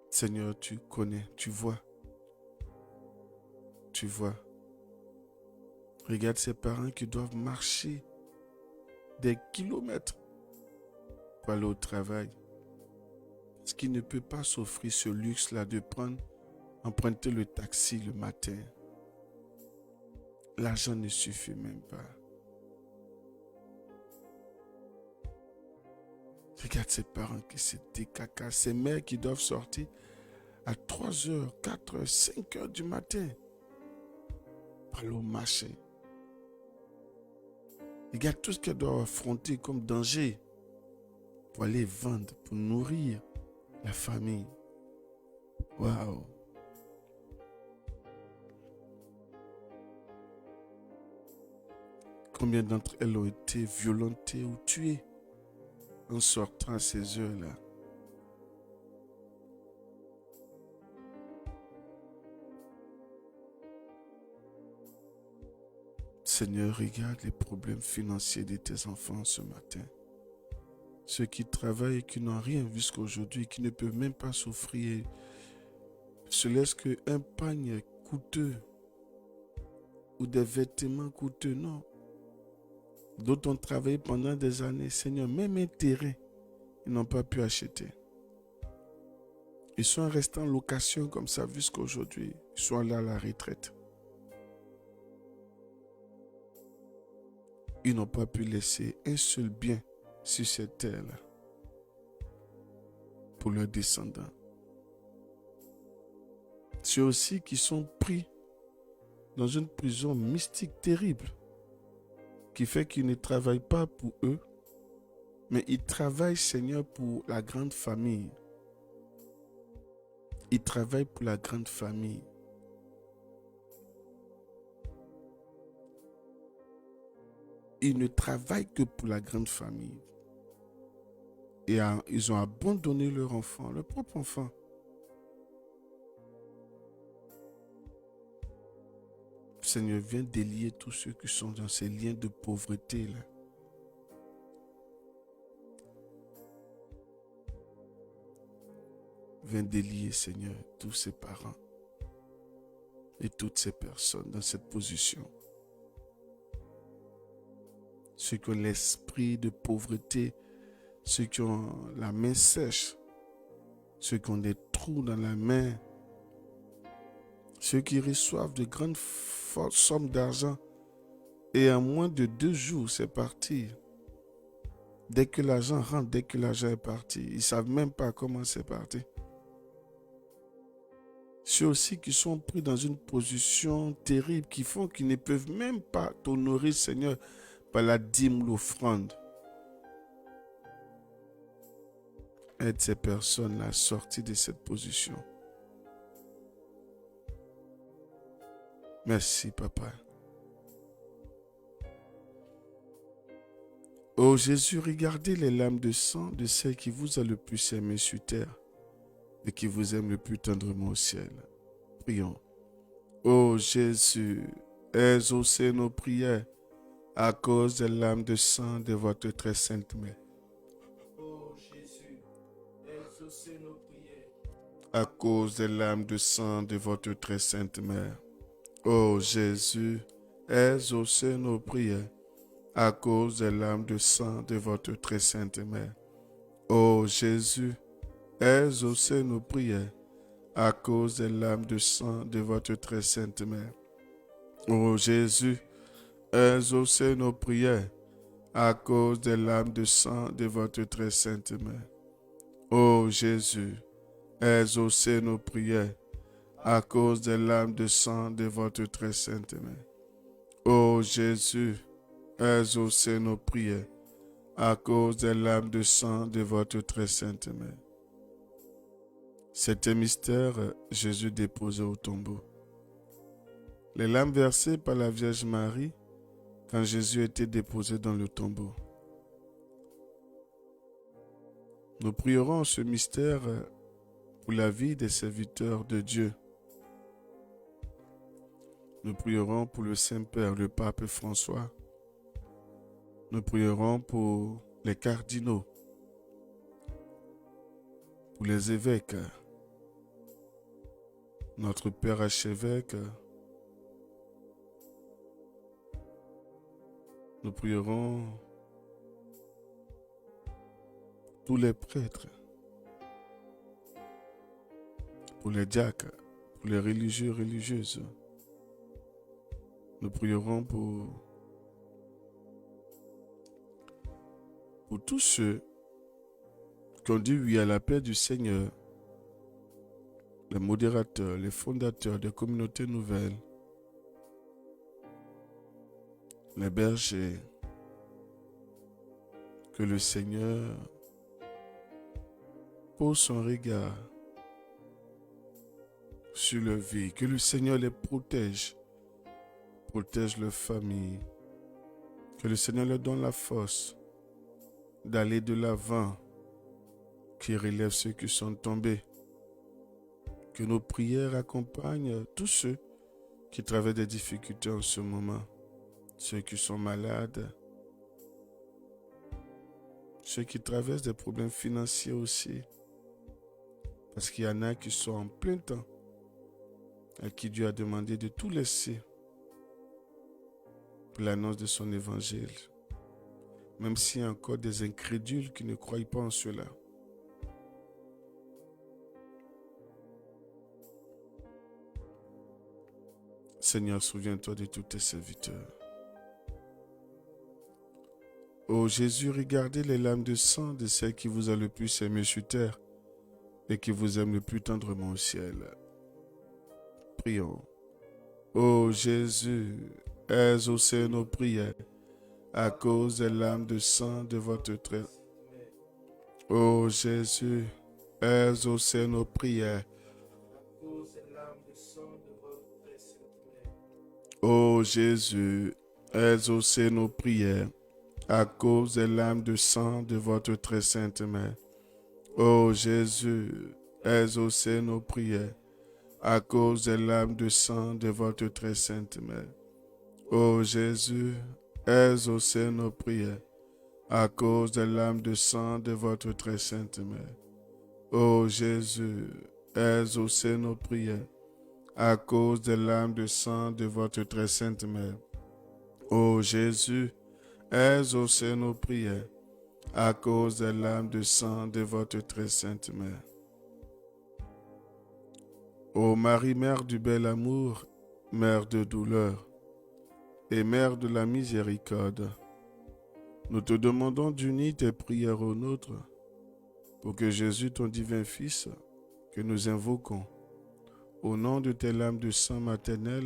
Seigneur, tu connais, tu vois. Regarde ces parents qui doivent marcher des kilomètres pour aller au travail. Parce qu'ils ne peuvent pas s'offrir ce luxe-là de emprunter le taxi le matin. L'argent ne suffit même pas. Regarde ces parents qui se décacassent, ces mères qui doivent sortir à 3h, 4h, 5h du matin pour aller au marché. Regarde tout ce qu'elles doivent affronter comme danger pour aller vendre, pour nourrir la famille. Waouh! Combien d'entre elles ont été violentées ou tuées en sortant à ces heures-là? Seigneur, regarde les problèmes financiers de tes enfants ce matin. Ceux qui travaillent et qui n'ont rien jusqu'à aujourd'hui, qui ne peuvent même pas s'offrir, se laissent qu'un pagne coûteux ou des vêtements coûteux, non. D'autres ont travaillé pendant des années, Seigneur, même un terrain, ils n'ont pas pu acheter. Ils sont restés en location comme ça jusqu'à aujourd'hui. Ils sont allés à la retraite. Ils n'ont pas pu laisser un seul bien sur cette terre-là pour leurs descendants. Ceux aussi qui sont pris dans une prison mystique terrible qui fait qu'ils ne travaillent pas pour eux, mais ils travaillent, Seigneur, pour la grande famille. Ils travaillent pour la grande famille. Ils ne travaillent que pour la grande famille. Et ils ont abandonné leur enfant, leur propre enfant. Seigneur, viens délier tous ceux qui sont dans ces liens de pauvreté-là. Viens délier, Seigneur, tous ces parents et toutes ces personnes dans cette position. Ceux qui ont l'esprit de pauvreté, ceux qui ont la main sèche, ceux qui ont des trous dans la main, ceux qui reçoivent de grandes sommes d'argent et en moins de 2 jours, c'est parti. Dès que l'argent rentre, dès que l'argent est parti, ils ne savent même pas comment c'est parti. Ceux aussi qui sont pris dans une position terrible, qui font qu'ils ne peuvent même pas t'honorer, Seigneur, par la dîme ou l'offrande. Aide ces personnes à sortir de cette position. Merci, Papa. Oh Jésus, regardez les larmes de sang de celle qui vous a le plus aimé sur terre et qui vous aime le plus tendrement au ciel. Prions. Oh Jésus, exaucez nos prières à cause des larmes de sang de votre très sainte mère. Oh Jésus, exaucez nos prières. À cause des larmes de sang de votre très sainte mère. Oh Jésus, exaucez nos prières à cause des larmes de sang de votre très sainte mère. Oh Jésus, exaucez nos prières à cause des larmes de sang de votre très sainte mère. Oh Jésus, exaucez nos prières à cause des larmes de sang de votre très sainte mère. Oh Jésus, exaucez nos prières à cause des larmes de sang de votre très sainte mère. Ô Jésus, exaucez nos prières à cause des larmes de sang de votre très sainte mère. C'était mystère, Jésus déposé au tombeau. Les larmes versées par la Vierge Marie quand Jésus était déposé dans le tombeau. Nous prierons ce mystère pour la vie des serviteurs de Dieu. Nous prierons pour le Saint-Père, le Pape François. Nous prierons pour les cardinaux, pour les évêques, notre Père archevêque. Nous prierons pour tous les prêtres, pour les diacres, pour les religieux et religieuses. Nous prierons pour tous ceux qui ont dit oui à l'appel du Seigneur, les modérateurs, les fondateurs des communautés nouvelles, les bergers, que le Seigneur pose son regard sur leur vie, que le Seigneur les protège leur famille, que le Seigneur leur donne la force d'aller de l'avant, qui relève ceux qui sont tombés, que nos prières accompagnent tous ceux qui traversent des difficultés en ce moment, ceux qui sont malades, ceux qui traversent des problèmes financiers aussi, parce qu'il y en a qui sont en plein temps, à qui Dieu a demandé de tout laisser pour l'annonce de son évangile, même s'il y a encore des incrédules qui ne croient pas en cela. Seigneur, souviens-toi de tous tes serviteurs. Ô Jésus, regardez les larmes de sang de celles qui vous a le plus aimé sur terre et qui vous aiment le plus tendrement au ciel. Prions. Ô Jésus, exaucez nos prières à cause des larmes de sang de votre très. Ô Jésus, exaucez nos prières. Ô Jésus, exaucez nos prières à cause des larmes de sang de votre très sainte mère. Ô Jésus, exaucez nos prières à cause des larmes de sang de votre très sainte mère. Ô Jésus, exaucez nos prières à cause des larmes de sang de votre très sainte mère. Ô Jésus, exaucez nos prières à cause des larmes de sang de votre très sainte mère. Ô Jésus, exaucez nos prières à cause des larmes de sang de votre très sainte mère. Ô Marie, Mère du bel amour, Mère de douleur et Mère de la miséricorde, nous te demandons d'unir tes prières aux nôtres pour que Jésus, ton divin Fils, que nous invoquons, au nom de tes larmes de sang maternel,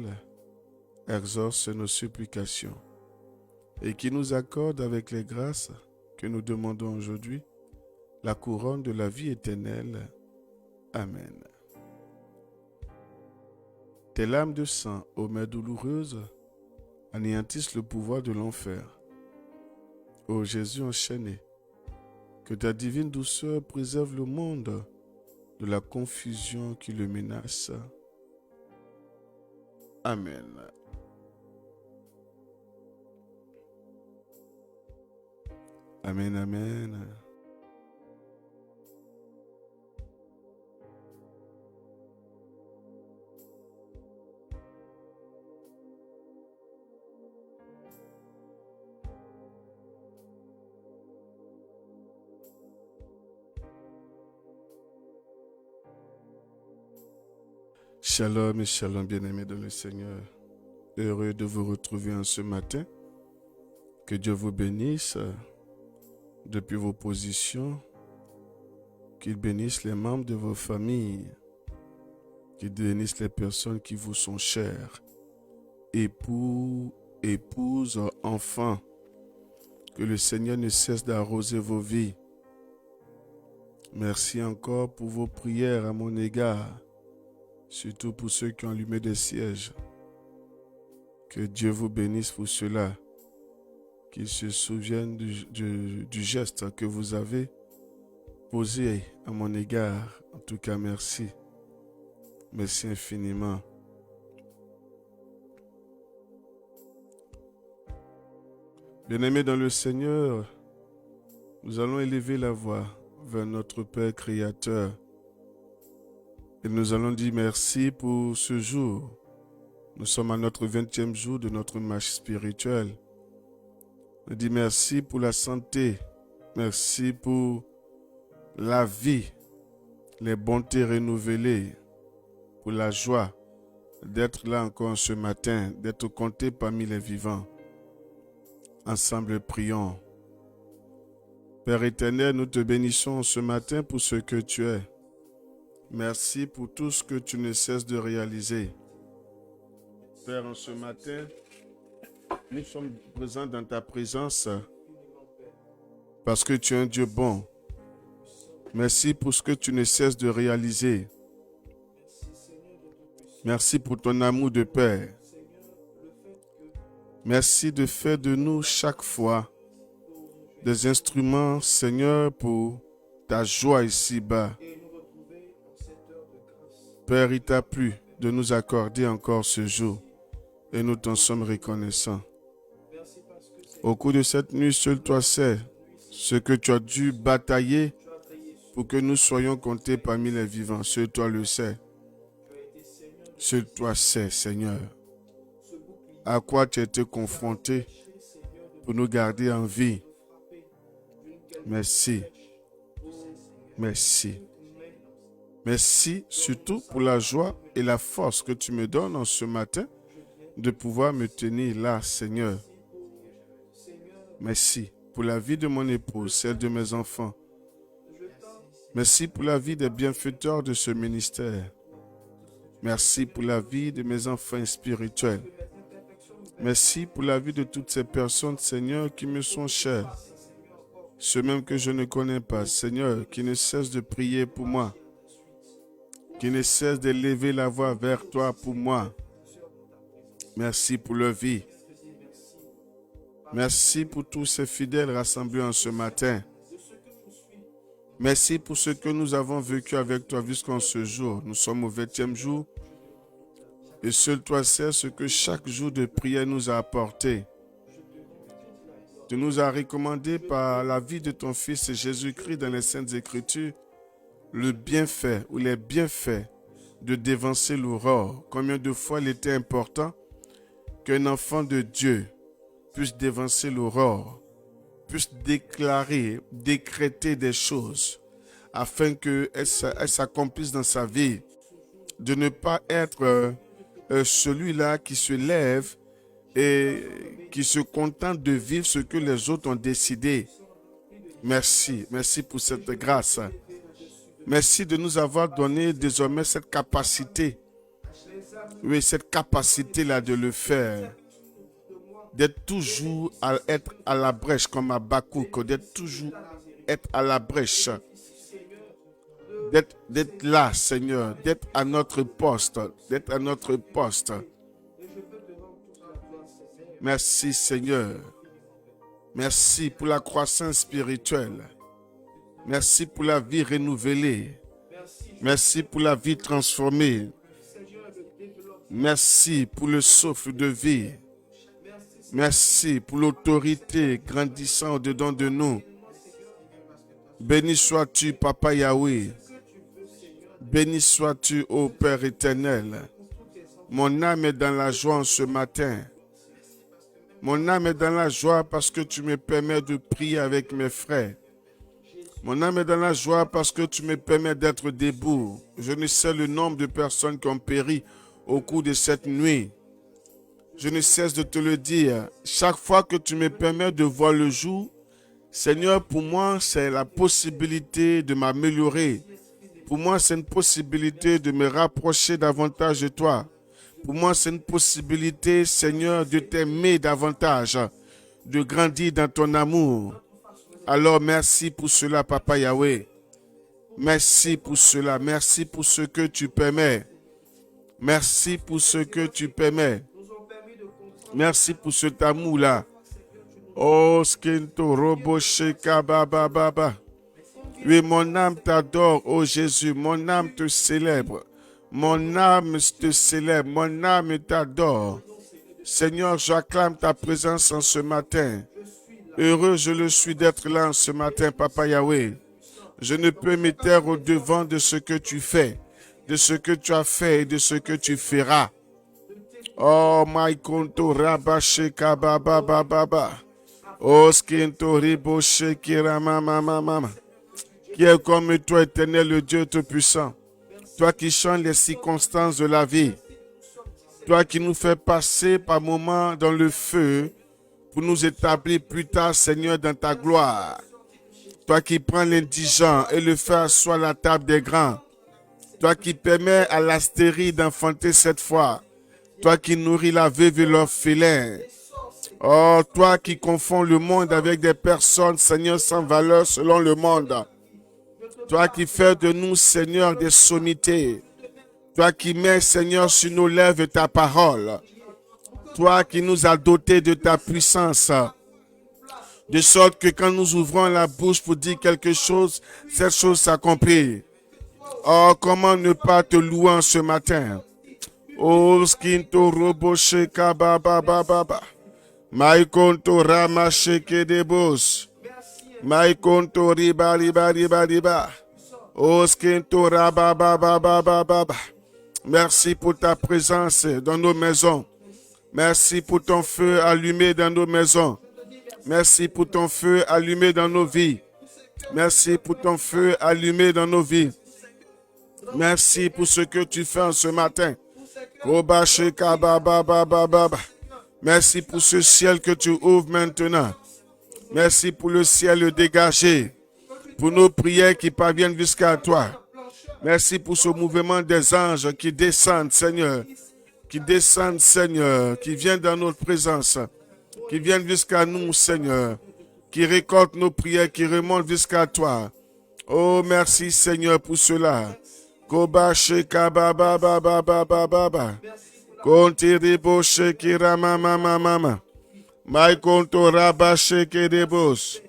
exauce nos supplications et qui nous accorde avec les grâces que nous demandons aujourd'hui la couronne de la vie éternelle. Amen. Tes larmes de sang, ô Mère douloureuse, anéantissent le pouvoir de l'enfer. Ô Jésus enchaîné, que ta divine douceur préserve le monde de la confusion qui le menace. Amen. Amen, amen. Shalom et shalom bien-aimés dans le Seigneur. Heureux de vous retrouver en ce matin. Que Dieu vous bénisse depuis vos positions. Qu'il bénisse les membres de vos familles. Qu'il bénisse les personnes qui vous sont chères. Époux, épouses, enfants. Que le Seigneur ne cesse d'arroser vos vies. Merci encore pour vos prières à mon égard, surtout pour ceux qui ont allumé des sièges. Que Dieu vous bénisse pour cela, qu'il se souvienne du geste que vous avez posé à mon égard. En tout cas, merci. Merci infiniment. Bien-aimés dans le Seigneur, nous allons élever la voix vers notre Père Créateur. Et nous allons dire merci pour ce jour. Nous sommes à notre 20e jour de notre marche spirituelle. On dit merci pour la santé. Merci pour la vie, les bontés renouvelées, pour la joie d'être là encore ce matin, d'être compté parmi les vivants. Ensemble, prions. Père éternel, nous te bénissons ce matin pour ce que tu es. Merci pour tout ce que tu ne cesses de réaliser. Père, en ce matin, nous sommes présents dans ta présence parce que tu es un Dieu bon. Merci pour ce que tu ne cesses de réaliser. Merci pour ton amour de Père. Merci de faire de nous chaque fois des instruments, Seigneur, pour ta joie ici-bas. Père, il t'a plu de nous accorder encore ce jour et nous t'en sommes reconnaissants. Au cours de cette nuit, seul toi sais ce que tu as dû batailler pour que nous soyons comptés parmi les vivants. Seul toi le sais. Seul toi sais, Seigneur, à quoi tu as été confronté pour nous garder en vie. Merci. Merci. Merci surtout pour la joie et la force que tu me donnes en ce matin de pouvoir me tenir là, Seigneur. Merci pour la vie de mon épouse, celle de mes enfants. Merci pour la vie des bienfaiteurs de ce ministère. Merci pour la vie de mes enfants spirituels. Merci pour la vie de toutes ces personnes, Seigneur, qui me sont chères. Ceux même que je ne connais pas, Seigneur, qui ne cessent de prier pour moi, qui ne cessent d'élever la voix vers toi pour moi. Merci pour leur vie. Merci pour tous ces fidèles rassemblés en ce matin. Merci pour ce que nous avons vécu avec toi jusqu'en ce jour. Nous sommes au 20e jour et seul toi sais ce que chaque jour de prière nous a apporté. Tu nous as recommandé par la vie de ton Fils Jésus-Christ dans les Saintes Écritures le bienfait ou les bienfaits de dévancer l'aurore. Combien de fois il était important qu'un enfant de Dieu puisse dévancer l'aurore, puisse déclarer, décréter des choses afin qu'elles s'accomplissent dans sa vie. De ne pas être celui-là qui se lève et qui se contente de vivre ce que les autres ont décidé. Merci, merci pour cette grâce. Merci de nous avoir donné désormais cette capacité. Oui, cette capacité-là de le faire. D'être toujours être à la brèche comme à Habakkuk, d'être toujours être à la brèche. D'être là, Seigneur, d'être à notre poste, d'être à notre poste. Merci, Seigneur. Merci pour la croissance spirituelle. Merci pour la vie renouvelée. Merci pour la vie transformée. Merci pour le souffle de vie. Merci pour l'autorité grandissant au-dedans de nous. Béni sois-tu, Papa Yahweh. Béni sois-tu, ô Père éternel. Mon âme est dans la joie en ce matin. Mon âme est dans la joie parce que tu me permets de prier avec mes frères. Mon âme est dans la joie parce que tu me permets d'être debout. Je ne sais le nombre de personnes qui ont péri au cours de cette nuit. Je ne cesse de te le dire. Chaque fois que tu me permets de voir le jour, Seigneur, pour moi, c'est la possibilité de m'améliorer. Pour moi, c'est une possibilité de me rapprocher davantage de toi. Pour moi, c'est une possibilité, Seigneur, de t'aimer davantage. de grandir dans ton amour. Alors merci pour cela, Papa Yahweh. Merci pour cela. Merci pour ce que tu permets. Merci pour ce que tu permets. Merci pour cet amour-là. Oh, skinto robo sheka baba baba. Oui, mon âme t'adore, oh Jésus. Mon âme te célèbre. Mon âme te célèbre. Mon âme t'adore. Seigneur, j'acclame ta présence en ce matin. Heureux je le suis d'être là en ce matin, Papa Yahweh. Je ne peux me taire au-devant de ce que tu fais, de ce que tu as fait et de ce que tu feras. Oh, my konto rabasheka baba baba baba. Oh, skinto ribo shekira mama mama. Qui est comme toi, éternel, le Dieu Tout-Puissant. Toi qui changes les circonstances de la vie. Toi qui nous fais passer par moments dans le feu pour nous établir plus tard, Seigneur, dans ta gloire. Toi qui prends l'indigent et le fais asseoir à la table des grands. Toi qui permets à la stérile d'enfanter cette fois. Toi qui nourris la veuve et l'orphelin. Oh, toi qui confonds le monde avec des personnes, Seigneur, sans valeur selon le monde. Toi qui fais de nous, Seigneur, des sommités. Toi qui mets, Seigneur, sur nos lèvres ta parole. Toi qui nous as dotés de ta puissance. De sorte que quand nous ouvrons la bouche pour dire quelque chose, cette chose s'accomplit. Oh, comment ne pas te louer en ce matin? Oh, skinto robo sheka baba baba baba. Maikonto rama sheke debos. Maikonto riba riba riba riba. Oh, skinto raba baba baba baba. Merci pour ta présence dans nos maisons. Merci pour ton feu allumé dans nos maisons. Merci pour ton feu allumé dans nos vies. Merci pour ton feu allumé dans nos vies. Merci pour ce que tu fais en ce matin. Merci pour ce ciel que tu ouvres maintenant. Merci pour le ciel dégagé. Pour nos prières qui parviennent jusqu'à toi. Merci pour ce mouvement des anges qui descendent, Seigneur. Qui descendent, Seigneur. Qui viennent dans notre présence. Qui viennent jusqu'à nous, Seigneur. Qui récoltent nos prières, qui remontent jusqu'à toi. Oh, merci, Seigneur, pour cela. Koba sheka baba baba baba baba. Konti ribo shekira mama mama. Mai konto raba sheke debos.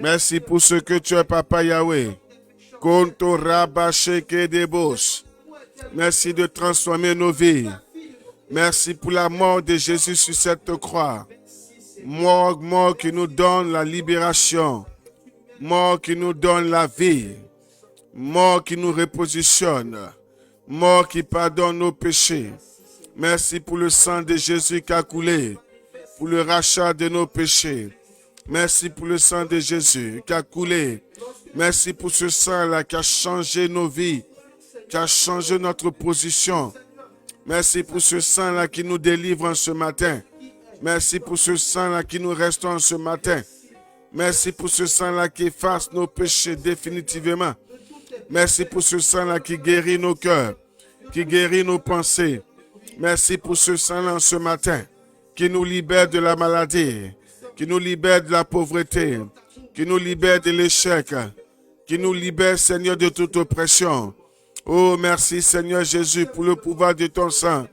Merci pour ce que tu es, Papa Yahweh. Konto raba sheke debos. Merci de transformer nos vies. Merci pour la mort de Jésus sur cette croix. Mort qui nous donne la libération. Mort qui nous donne la vie. Mort qui nous repositionne. Mort qui pardonne nos péchés. Merci pour le sang de Jésus qui a coulé. Pour le rachat de nos péchés. Merci pour le sang de Jésus qui a coulé. Merci pour ce sang-là qui a changé nos vies. Qui a changé notre position. Merci pour ce sang-là qui nous délivre en ce matin. Merci pour ce sang-là qui nous reste en ce matin. Merci pour ce sang-là qui efface nos péchés définitivement. Merci pour ce sang-là qui guérit nos cœurs, qui guérit nos pensées. Merci pour ce sang-là en ce matin, qui nous libère de la maladie, qui nous libère de la pauvreté, qui nous libère de l'échec, qui nous libère, Seigneur, de toute oppression. Oh, merci, Seigneur Jésus, pour le pouvoir de ton sang.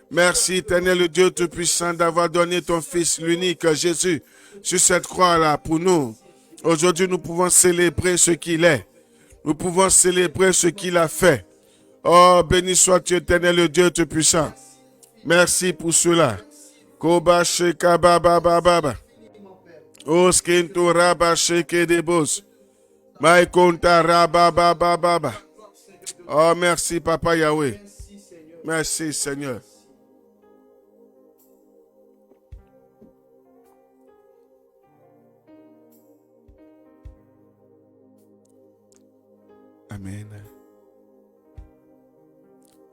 Merci, éternel Dieu Tout-Puissant, d'avoir donné ton Fils, l'unique Jésus, sur cette croix-là pour nous. Aujourd'hui, nous pouvons célébrer ce qu'il est. Nous pouvons célébrer ce qu'il a fait. Oh, béni sois-tu, éternel Dieu Tout-Puissant. Merci pour cela. Koba sheka baba baba. Oh, skinto raba sheke debos. Mai konta raba baba baba. Oh, merci, Papa Yahweh. Merci, Seigneur. Amen.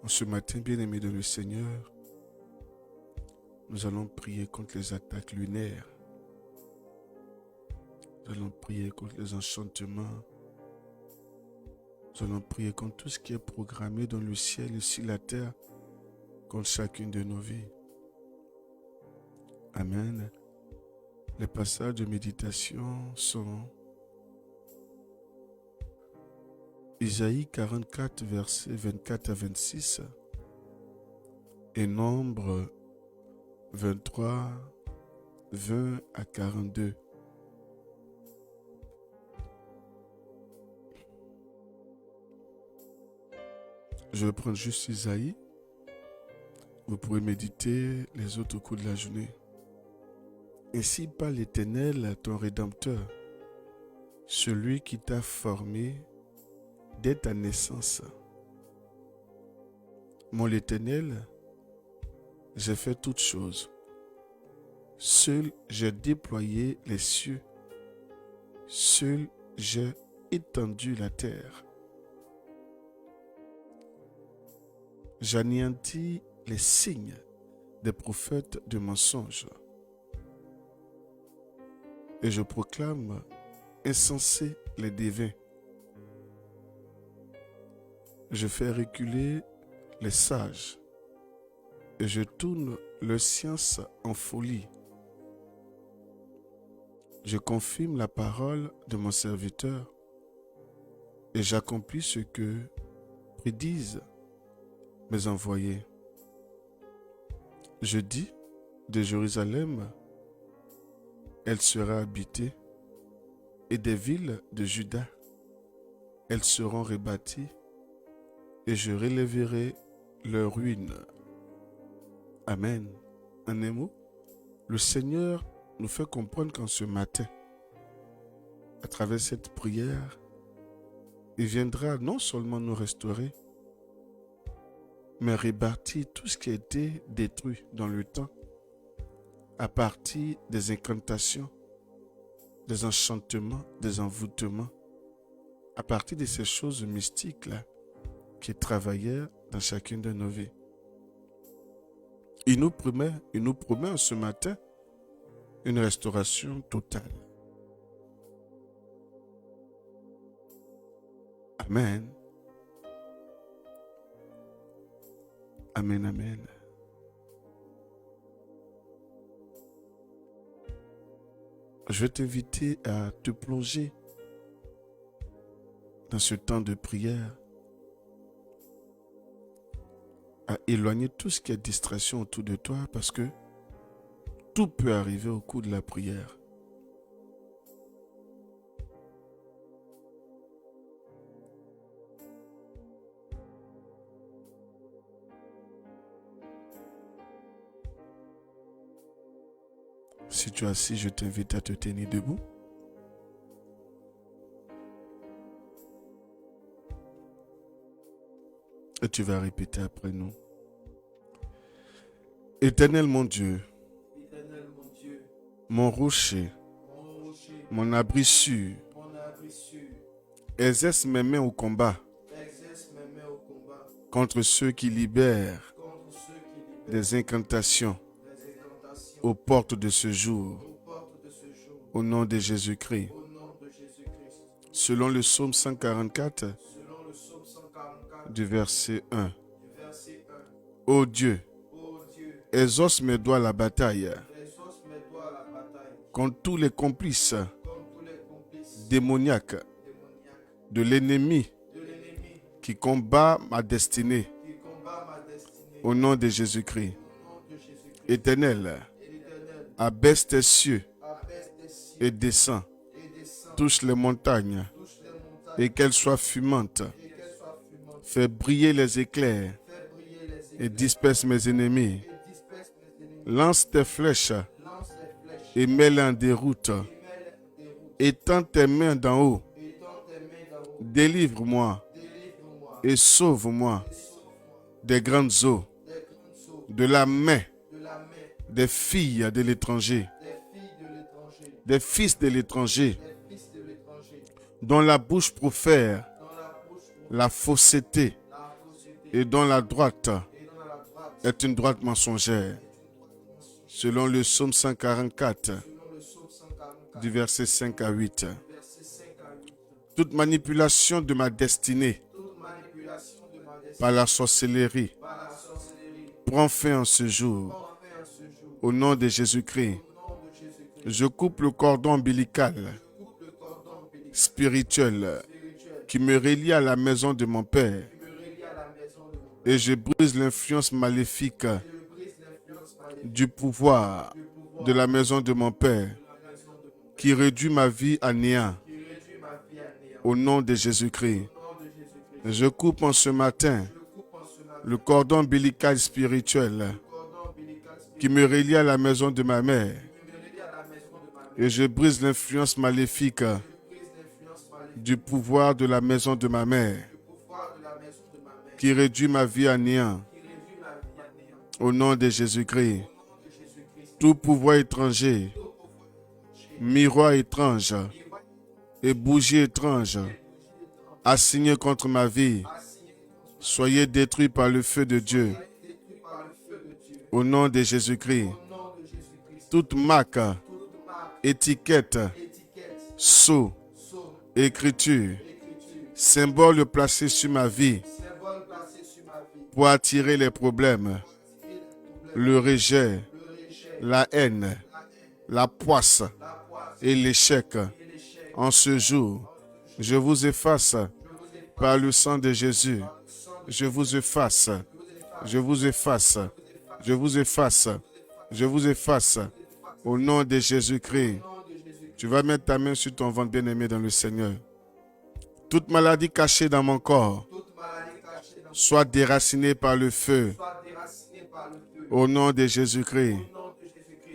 En ce matin, bien-aimés dans le Seigneur, nous allons prier contre les attaques lunaires. Nous allons prier contre les enchantements. Nous allons prier contre tout ce qui est programmé dans le ciel et sur la terre, contre chacune de nos vies. Amen. Les passages de méditation sont Isaïe 44, versets 24 à 26 et Nombre 23, 20 à 42. Je vais prendre juste Isaïe. Vous pourrez méditer les autres au cours de la journée. Ainsi parle l'Éternel, ton Rédempteur, celui qui t'a formé dès ta naissance. Mon l'Éternel, j'ai fait toutes choses. Seul j'ai déployé les cieux. Seul j'ai étendu la terre. J'anéantis les signes des prophètes de mensonges. Et je proclame insensés les devins. Je fais reculer les sages et je tourne leur science en folie. Je confirme la parole de mon serviteur et j'accomplis ce que prédisent mes envoyés. Je dis de Jérusalem, elle sera habitée, et des villes de Juda, elles seront rebâties, et je relèverai leurs ruines. Amen. En un mot, le Seigneur nous fait comprendre qu'en ce matin, à travers cette prière, il viendra non seulement nous restaurer, mais rebâtir tout ce qui a été détruit dans le temps à partir des incantations, des enchantements, des envoûtements, à partir de ces choses mystiques-là qui travaillaient dans chacune de nos vies. Il nous promet en ce matin une restauration totale. Amen. Amen, amen. Je vais t'inviter à te plonger dans ce temps de prière, à éloigner tout ce qui est distraction autour de toi parce que tout peut arriver au cours de la prière. Si tu es assis, je t'invite à te tenir debout. Et tu vas répéter après nous. Éternel mon Dieu, mon rocher, mon abri sûr, exerce mes mains au combat contre ceux qui libèrent des incantations aux portes de ce jour, au nom de Jésus-Christ. Selon le psaume 144, du verset 1. Ô Dieu, exauce mes doigts la bataille contre tous les complices démoniaques de l'ennemi qui combat ma destinée, au nom de Jésus-Christ. Éternel, abaisse tes cieux et descends, touche les montagnes et qu'elles soient fumantes. Fais briller les éclairs et disperse mes ennemis. Lance tes flèches et mets-les en déroute. Étends tes mains d'en haut. Délivre-moi et sauve-moi des grandes eaux, de la main des filles de l'étranger, des fils de l'étranger, dont la bouche profère la fausseté et dont la droite est une droite mensongère. Selon le psaume 144, du verset 5 à 8. Toute manipulation de ma destinée par la sorcellerie prend fin en ce jour. Au nom de Jésus-Christ, Je coupe le cordon ombilical spirituel qui me relie à la maison de mon Père. Et je brise l'influence maléfique du pouvoir de la maison de mon Père qui réduit ma vie à néant. Au nom de Jésus-Christ, je coupe en ce matin le cordon ombilical spirituel qui me relie à la maison de ma mère. Et je brise l'influence maléfique du pouvoir de la maison de ma mère qui réduit ma vie à néant. Au nom de Jésus-Christ, tout pouvoir étranger, miroir étrange et bougie étrange assigné contre ma vie, soyez détruits par le feu de Dieu. Au nom de Jésus-Christ, toute marque, étiquette, sceau, écriture, symbole placé sur ma vie pour attirer les problèmes, le rejet, la haine, la poisse et l'échec. En ce jour, je vous efface par le sang de Jésus. Je vous efface, je vous efface, je vous efface, je vous efface. Au nom de Jésus-Christ, tu vas mettre ta main sur ton ventre bien-aimé dans le Seigneur. Toute maladie cachée dans mon corps soit déracinée par le feu. Au nom de Jésus-Christ,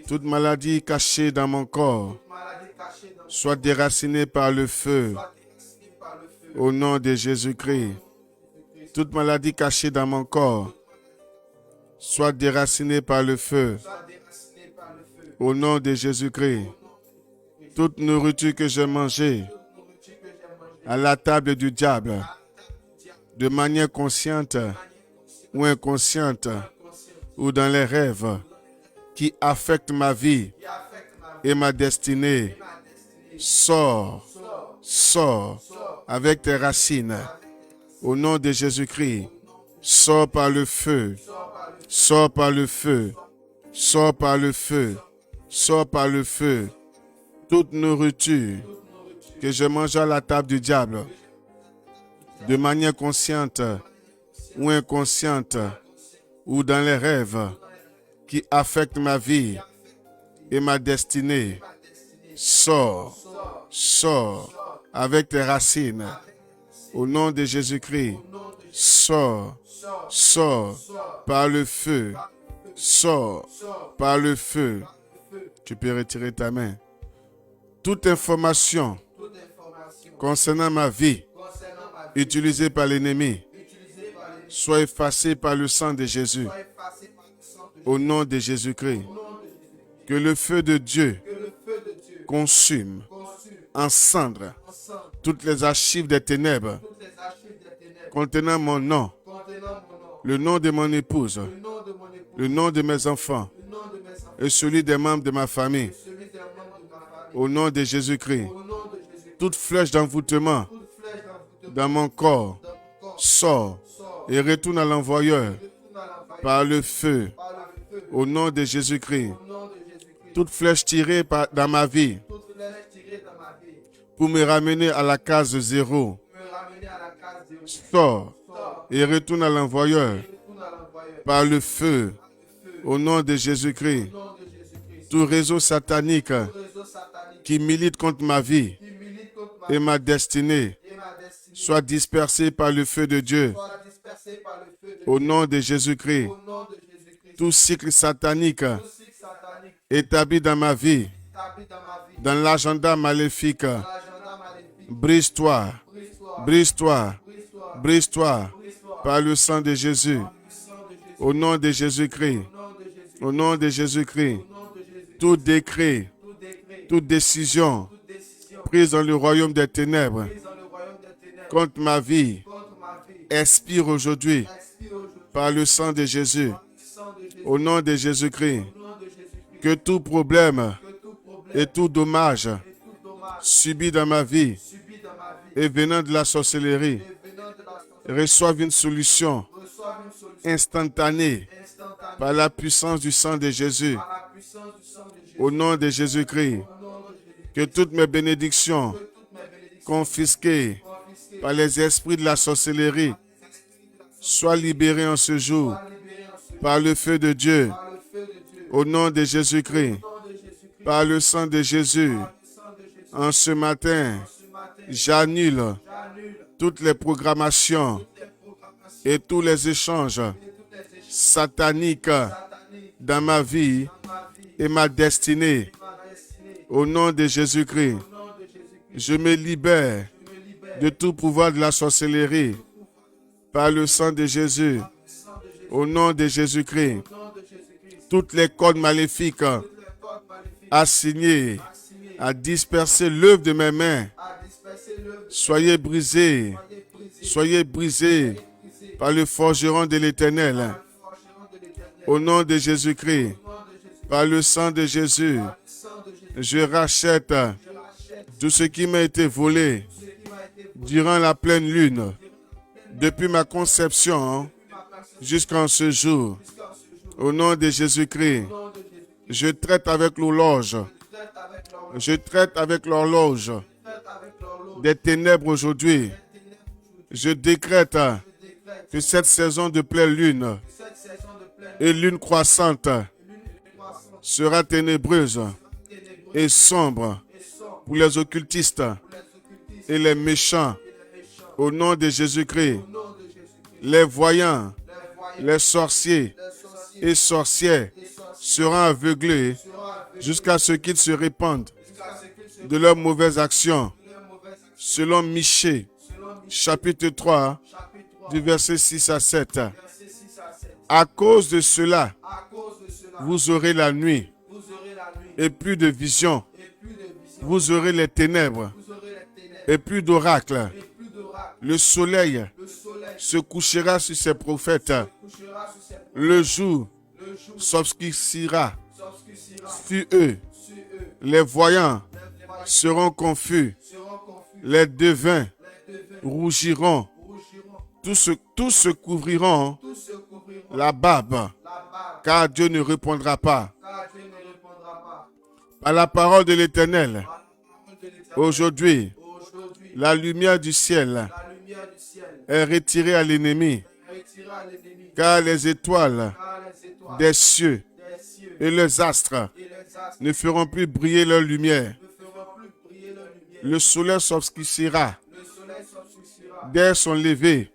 toute maladie cachée dans mon corps soit déracinée par le feu. Au nom de Jésus-Christ, toute maladie cachée dans mon corps soit déracinée par le feu. Au nom de Jésus-Christ, toute nourriture que j'ai mangée à la table du diable, de manière consciente ou inconsciente, ou dans les rêves, qui affectent ma vie et ma destinée, sors, sors avec tes racines. Au nom de Jésus-Christ, sors par le feu, sors par le feu, sors par le feu, sors par le feu. Toute nourriture que je mange à la table du diable, de manière consciente ou inconsciente, ou dans les rêves, qui affectent ma vie et ma destinée, sors, sors avec tes racines. Au nom de Jésus-Christ, sors, sors par le feu, sors par le feu. Tu peux retirer ta main. Toute information concernant ma vie utilisée par l'ennemi soit effacée par le sang de Jésus. Au nom de Jésus-Christ, que le feu de Dieu consume en cendres toutes les archives des ténèbres contenant mon nom, le nom de mon épouse, le nom de mes enfants et celui des membres de ma famille. Au nom de Jésus-Christ, toute flèche d'envoûtement dans mon corps sort et retourne à l'envoyeur par le feu. Au nom de Jésus-Christ, toute flèche tirée dans ma vie pour me ramener à la case 0 sort et retourne à l'envoyeur par le feu. Au nom de Jésus-Christ, tout réseau satanique qui milite contre ma vie et ma destinée soit dispersé par le feu de Dieu. Au nom de Jésus-Christ, tout cycle satanique établi dans ma vie, dans l'agenda maléfique, brise-toi, brise-toi, brise-toi par le sang de Jésus. Au nom de Jésus-Christ, au nom de Jésus-Christ, tout décret, toute décision prise dans le royaume des ténèbres contre ma vie expire aujourd'hui par le sang de Jésus. Au nom de Jésus-Christ, que tout problème et tout dommage subi dans ma vie et venant de la sorcellerie reçoive une solution instantanée par la puissance du sang de Jésus. Au nom de Jésus-Christ, que toutes mes bénédictions confisquées par les esprits de la sorcellerie soient libérées en ce jour par le feu de Dieu. Au nom de Jésus-Christ, par le sang de Jésus, en ce matin, j'annule toutes les programmations et tous les échanges sataniques dans ma vie et ma destinée. Au nom de Jésus-Christ, je me libère de tout pouvoir de la sorcellerie par le sang de Jésus. Au nom de Jésus-Christ, toutes les cordes maléfiques assignées à disperser l'œuvre de mes mains, soyez brisés par le forgeron de l'Éternel. Au nom de Jésus-Christ, par le sang de Jésus, je rachète tout ce qui m'a été volé durant la pleine lune, depuis ma conception jusqu'en ce jour. Au nom de Jésus-Christ, je traite avec l'horloge. Je traite avec l'horloge des ténèbres aujourd'hui. Je décrète que cette saison de pleine lune et lune croissante sera ténébreuse et sombre pour les occultistes et les méchants. Au nom de Jésus-Christ, les voyants, les sorciers et sorcières seront aveuglés jusqu'à ce qu'ils se répandent de leurs mauvaises actions. Selon Michée, chapitre 3, du verset 6 à 7. À cause de cela, vous aurez la nuit et plus de visions. Vous aurez les ténèbres et plus d'oracles. Le soleil se couchera sur ses prophètes. Le jour s'obscurcira sur eux. Les voyants seront confus. Les devins rougiront. Tous se couvriront la barbe, car Dieu ne répondra pas. Par la parole de l'Éternel, aujourd'hui, la lumière du ciel est retirée à l'ennemi, car les étoiles des cieux et les astres ne feront plus briller leur lumière. Le soleil s'obscurcira dès son lever,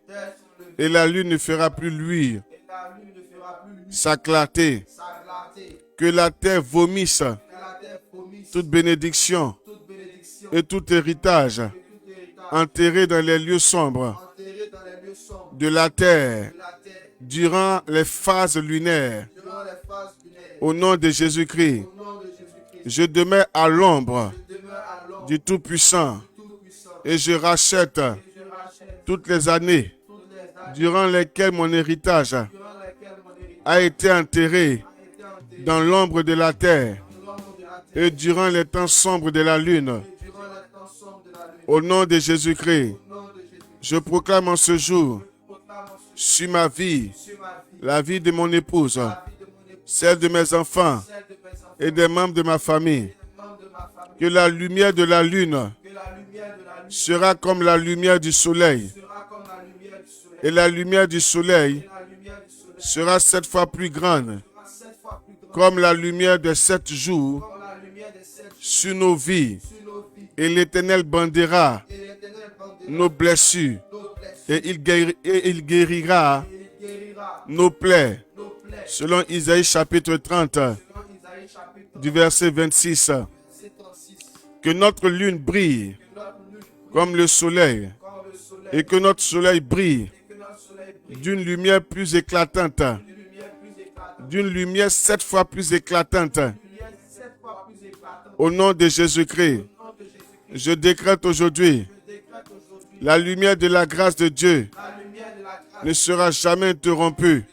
et la lune ne fera plus luire sa clarté. Que la terre vomisse toute bénédiction et tout héritage enterré dans les lieux sombres de la terre durant les phases lunaires. Au nom de Jésus-Christ, je demeure à l'ombre du Tout-Puissant et je rachète toutes les années durant lesquelles mon héritage a été enterré dans l'ombre de la terre et durant les temps sombres de la lune. Au nom de Jésus-Christ, je proclame en ce jour sur ma vie, la vie de mon épouse, celle de mes enfants et des membres de ma famille, que la lumière de la lune sera comme la lumière du soleil. Et la lumière du soleil sera 7 fois plus grande, comme la lumière de 7 jours sur nos vies. Et l'Éternel bandera nos blessures et il guérira nos plaies. Selon Isaïe chapitre 30, du verset 26. Que notre lune brille comme le soleil et que notre soleil brille d'une lumière plus éclatante, d'une lumière 7 fois plus éclatante. Au nom de Jésus-Christ, je décrète aujourd'hui, la lumière de la grâce de Dieu ne sera jamais interrompue,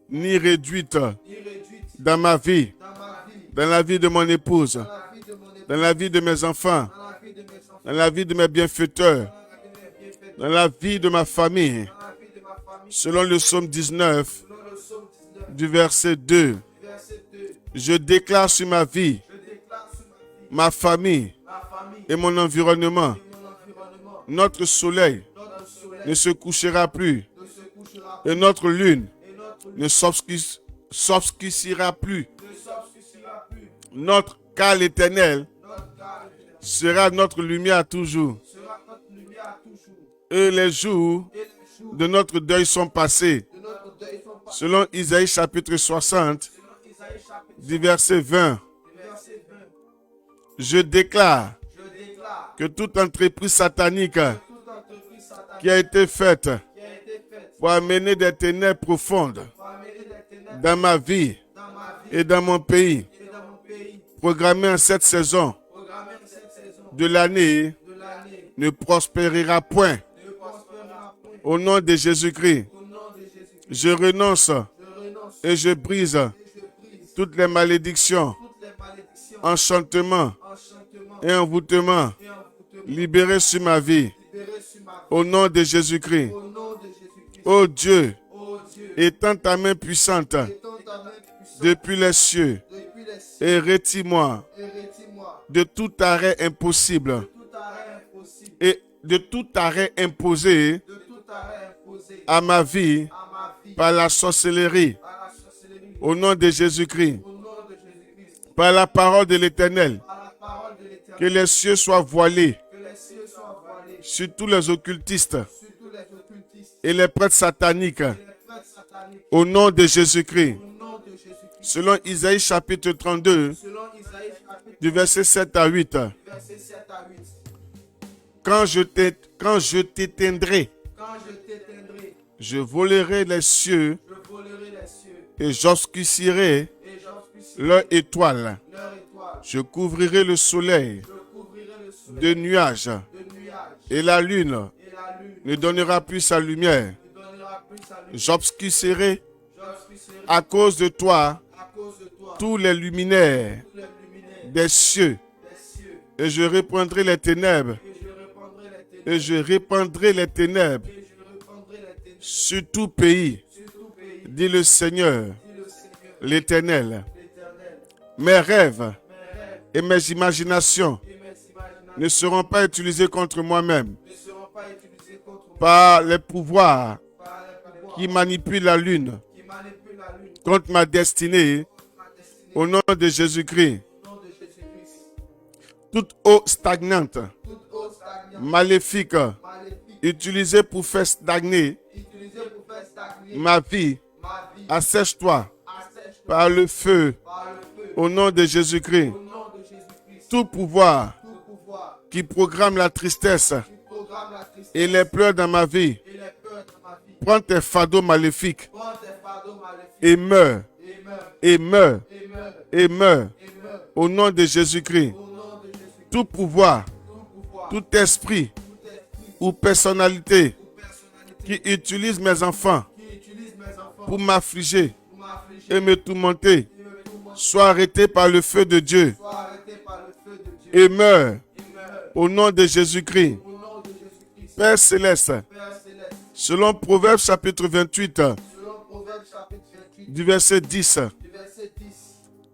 ni réduite dans ma vie, dans la vie de mon épouse, dans la vie de mes enfants, dans la vie de mes bienfaiteurs, dans la vie de ma famille. Selon le psaume 19, du verset 2, Je déclare sur ma vie, ma famille et mon environnement, notre soleil ne se couchera plus et notre lune ne s'obscurcira plus. Notre car l'Éternel sera notre lumière toujours. Et les jours de notre deuil sont passés. Selon Isaïe chapitre 60, du verset 20. Je déclare que toute entreprise satanique qui a été faite pour amener des ténèbres profondes dans ma vie et dans mon pays, programmée en cette saison de l'année, ne prospérera point. Au nom de Jésus-Christ, je renonce et je brise toutes les malédictions, enchantements et envoûtements libérés sur ma vie. Au nom de Jésus-Christ, ô Dieu, étends ta main puissante depuis les cieux et retire-moi de tout arrêt impossible et de tout arrêt imposé à ma vie par la sorcellerie. Au nom de Jésus-Christ, par la parole de l'Éternel, que les cieux soient voilés sur tous les occultistes et les prêtres sataniques. Au nom de Jésus-Christ, selon Isaïe chapitre 32, du verset 7 à 8. Quand je t'éteindrai, je volerai les cieux et j'obscurcirai leur étoile. Je couvrirai le soleil de nuages et la lune ne donnera plus sa lumière. J'obscurcirai à cause de toi tous les luminaires des cieux et je répandrai les ténèbres et je répandrai les ténèbres sur tout pays, dit le Seigneur, l'Éternel. Mes rêves et mes imaginations ne seront pas utilisés contre moi-même par les pouvoirs qui manipulent la lune contre ma destinée. Au nom de Jésus-Christ, toute eau stagnante, maléfique, utilisée pour faire stagner ma vie, assèche-toi par le feu. Au nom de Jésus-Christ, tout pouvoir qui programme la tristesse et les pleurs dans ma vie, prends tes fardeaux maléfiques et meurs, et meurs, et meurs. Au nom de Jésus-Christ, tout pouvoir, tout esprit ou personnalité qui utilise mes enfants pour m'affliger et me tourmenter, soit arrêté par le feu de Dieu et meurt au nom de Jésus-Christ. Père Céleste, selon Proverbes chapitre 28, du verset 10,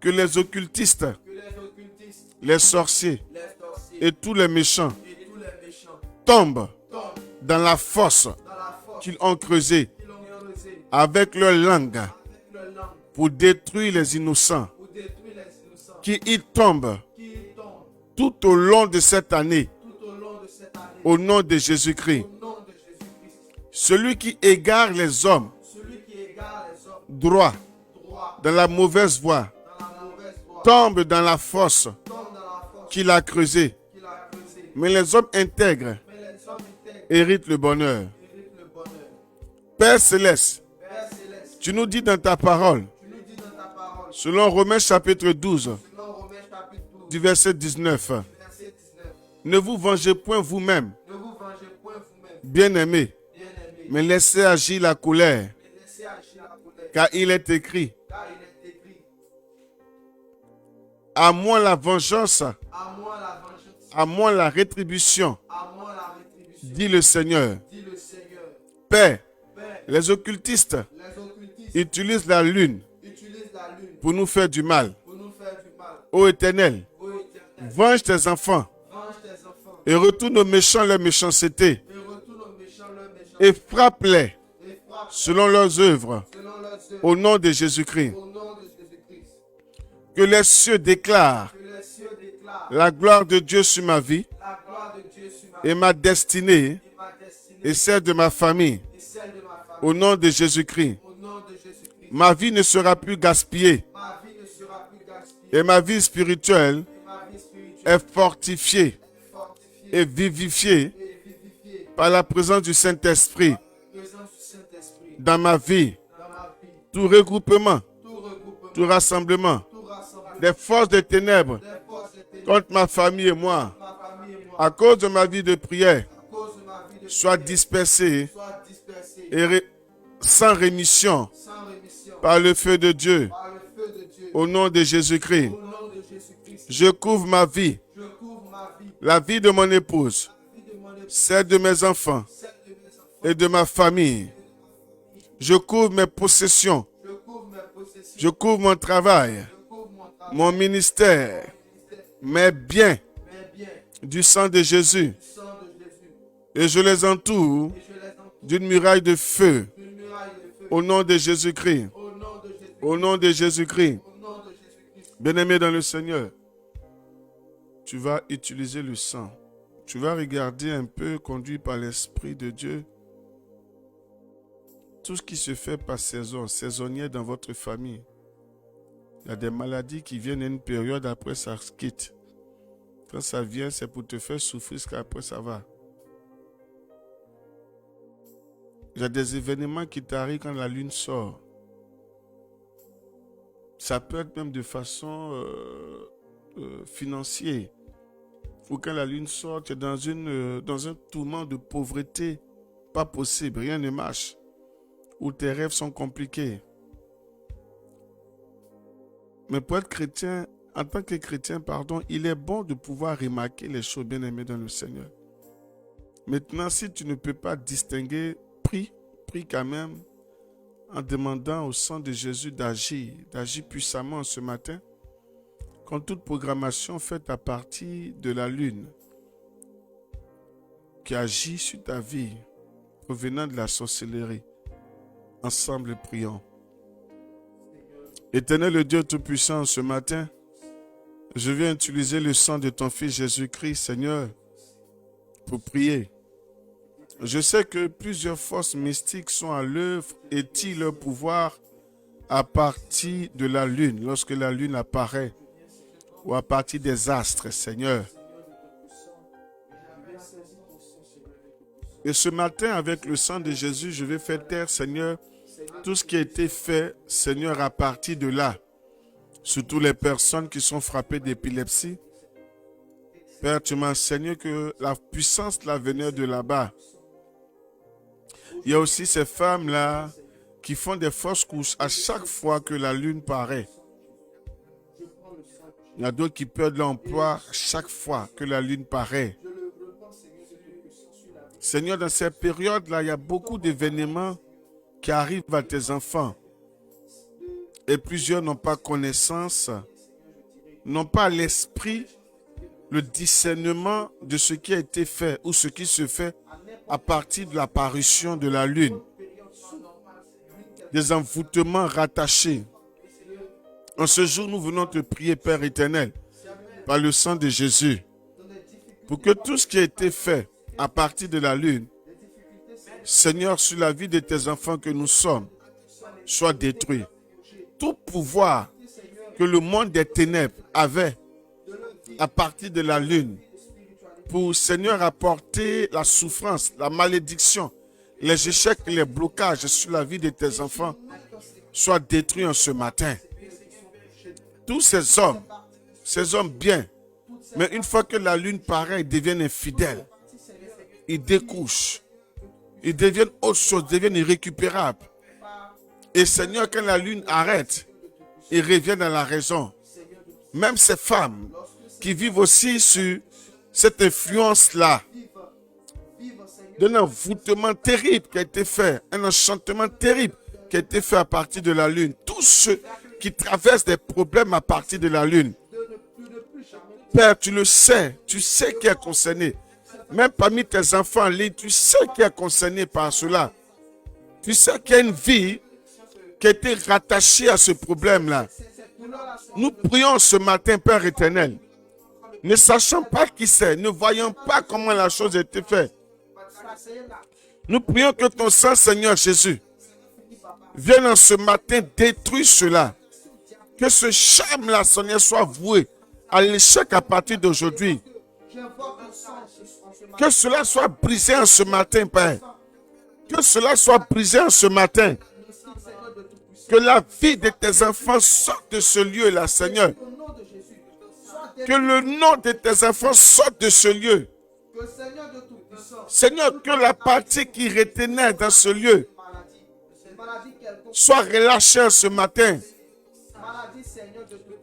que les occultistes, les sorciers et tous les méchants tombent dans la fosse qu'ils ont creusée avec leur langue pour détruire les innocents, qu'ils tombent tout au long de cette année, au nom de Jésus-Christ. Celui qui égare les hommes droit dans la mauvaise voie tombe dans la fosse qu'il a creusée. Mais les hommes intègres héritent le bonheur. Père Céleste, tu nous dis dans ta parole, selon Romains chapitre 12, du verset 19, ne vous vengez point vous-même, bien-aimés, mais laissez agir la colère, car il est écrit, à moi la vengeance, à moi la rétribution, dit le Seigneur. Père, les occultistes utilisent la lune pour nous faire du mal. Ô Éternel, venge tes enfants et retourne aux méchants leur méchanceté et frappe-les selon leurs œuvres au nom de Jésus-Christ. Que les cieux déclarent la gloire de Dieu sur ma vie et ma destinée et celle de ma famille au nom de Jésus-Christ. Ma vie ne sera plus gaspillée et ma vie spirituelle est fortifiée et vivifiée par la présence du Saint-Esprit dans ma vie. Tout regroupement, tout rassemblement des forces des ténèbres contre ma famille et moi, à cause de ma vie de prière, soit dispersé et sans rémission par le feu de Dieu. Au nom de Jésus-Christ, je couvre ma vie, la vie de mon épouse, celle de mes enfants et de ma famille. Je couvre mes possessions, je couvre mon travail, mon ministère, mes biens du sang de Jésus. Et je les entoure d'une muraille de feu. Au nom de Jésus-Christ. Au nom de Jésus-Christ. Bien-aimé dans le Seigneur, tu vas utiliser le sang. Tu vas regarder un peu, conduit par l'Esprit de Dieu, tout ce qui se fait par saison, saisonnier dans votre famille. Il y a des maladies qui viennent à une période, après ça se quitte. Quand ça vient, c'est pour te faire souffrir, parce qu'après ça va. Il y a des événements qui t'arrivent quand la lune sort. Ça peut être même de façon financière. Ou quand la lune sort, tu es dans un tourment de pauvreté. Pas possible, rien ne marche. Ou tes rêves sont compliqués. Mais pour être chrétien, en tant que chrétien, il est bon de pouvoir remarquer les choses bien-aimées dans le Seigneur. Maintenant, si tu ne peux pas distinguer, prie quand même en demandant au sang de Jésus d'agir puissamment ce matin, contre toute programmation faite à partir de la lune qui agit sur ta vie, provenant de la sorcellerie. Ensemble, prions. Éternel le Dieu Tout-Puissant, ce matin, je viens utiliser le sang de ton Fils Jésus-Christ, Seigneur, pour prier. Je sais que plusieurs forces mystiques sont à l'œuvre et tirent leur pouvoir à partir de la lune, lorsque la lune apparaît, ou à partir des astres, Seigneur. Et ce matin, avec le sang de Jésus, je vais faire taire, Seigneur, tout ce qui a été fait, Seigneur, à partir de là. Surtout les personnes qui sont frappées d'épilepsie. Père, tu m'as enseigné que la puissance là venait de là-bas. Il y a aussi ces femmes-là qui font des fausses couches à chaque fois que la lune paraît. Il y a d'autres qui perdent l'emploi chaque fois que la lune paraît. Seigneur, dans ces périodes-là, il y a beaucoup d'événements qui arrivent à tes enfants. Et plusieurs n'ont pas connaissance, n'ont pas l'esprit, le discernement de ce qui a été fait ou ce qui se fait à partir de l'apparition de la lune. Des envoûtements rattachés. En ce jour, nous venons te prier, Père éternel, par le sang de Jésus, pour que tout ce qui a été fait à partir de la lune, Seigneur, sur la vie de tes enfants que nous sommes, soit détruit. Tout pouvoir que le monde des ténèbres avait à partir de la lune pour, Seigneur, apporter la souffrance, la malédiction, les échecs et les blocages sur la vie de tes enfants soient détruits en ce matin. Tous ces hommes bien, mais une fois que la lune paraît, ils deviennent infidèles. Ils découchent. Ils deviennent autre chose, deviennent irrécupérables. Et Seigneur, quand la lune arrête, ils reviennent à la raison. Même ces femmes qui vivent aussi sur cette influence-là, d'un envoûtement terrible qui a été fait, un enchantement terrible qui a été fait à partir de la lune. Tous ceux qui traversent des problèmes à partir de la lune, Père, tu le sais. Tu sais qui est concerné. Même parmi tes enfants en ligne, tu sais qui est concerné par cela. Tu sais qu'il y a une vie qui a été rattachée à ce problème-là. Nous prions ce matin, Père éternel, ne sachant pas qui c'est, ne voyant pas comment la chose a été faite. Nous prions que ton sang, Seigneur Jésus, vienne en ce matin détruire cela. Que ce charme-là, Seigneur, soit voué à l'échec à partir d'aujourd'hui. Que cela soit brisé en ce matin, Père. Que cela soit brisé en ce matin. Que la vie de tes enfants sorte de ce lieu-là, Seigneur. Que le nom de tes enfants sorte de ce lieu. Seigneur, que la partie qui retenait dans ce lieu soit relâchée en ce matin.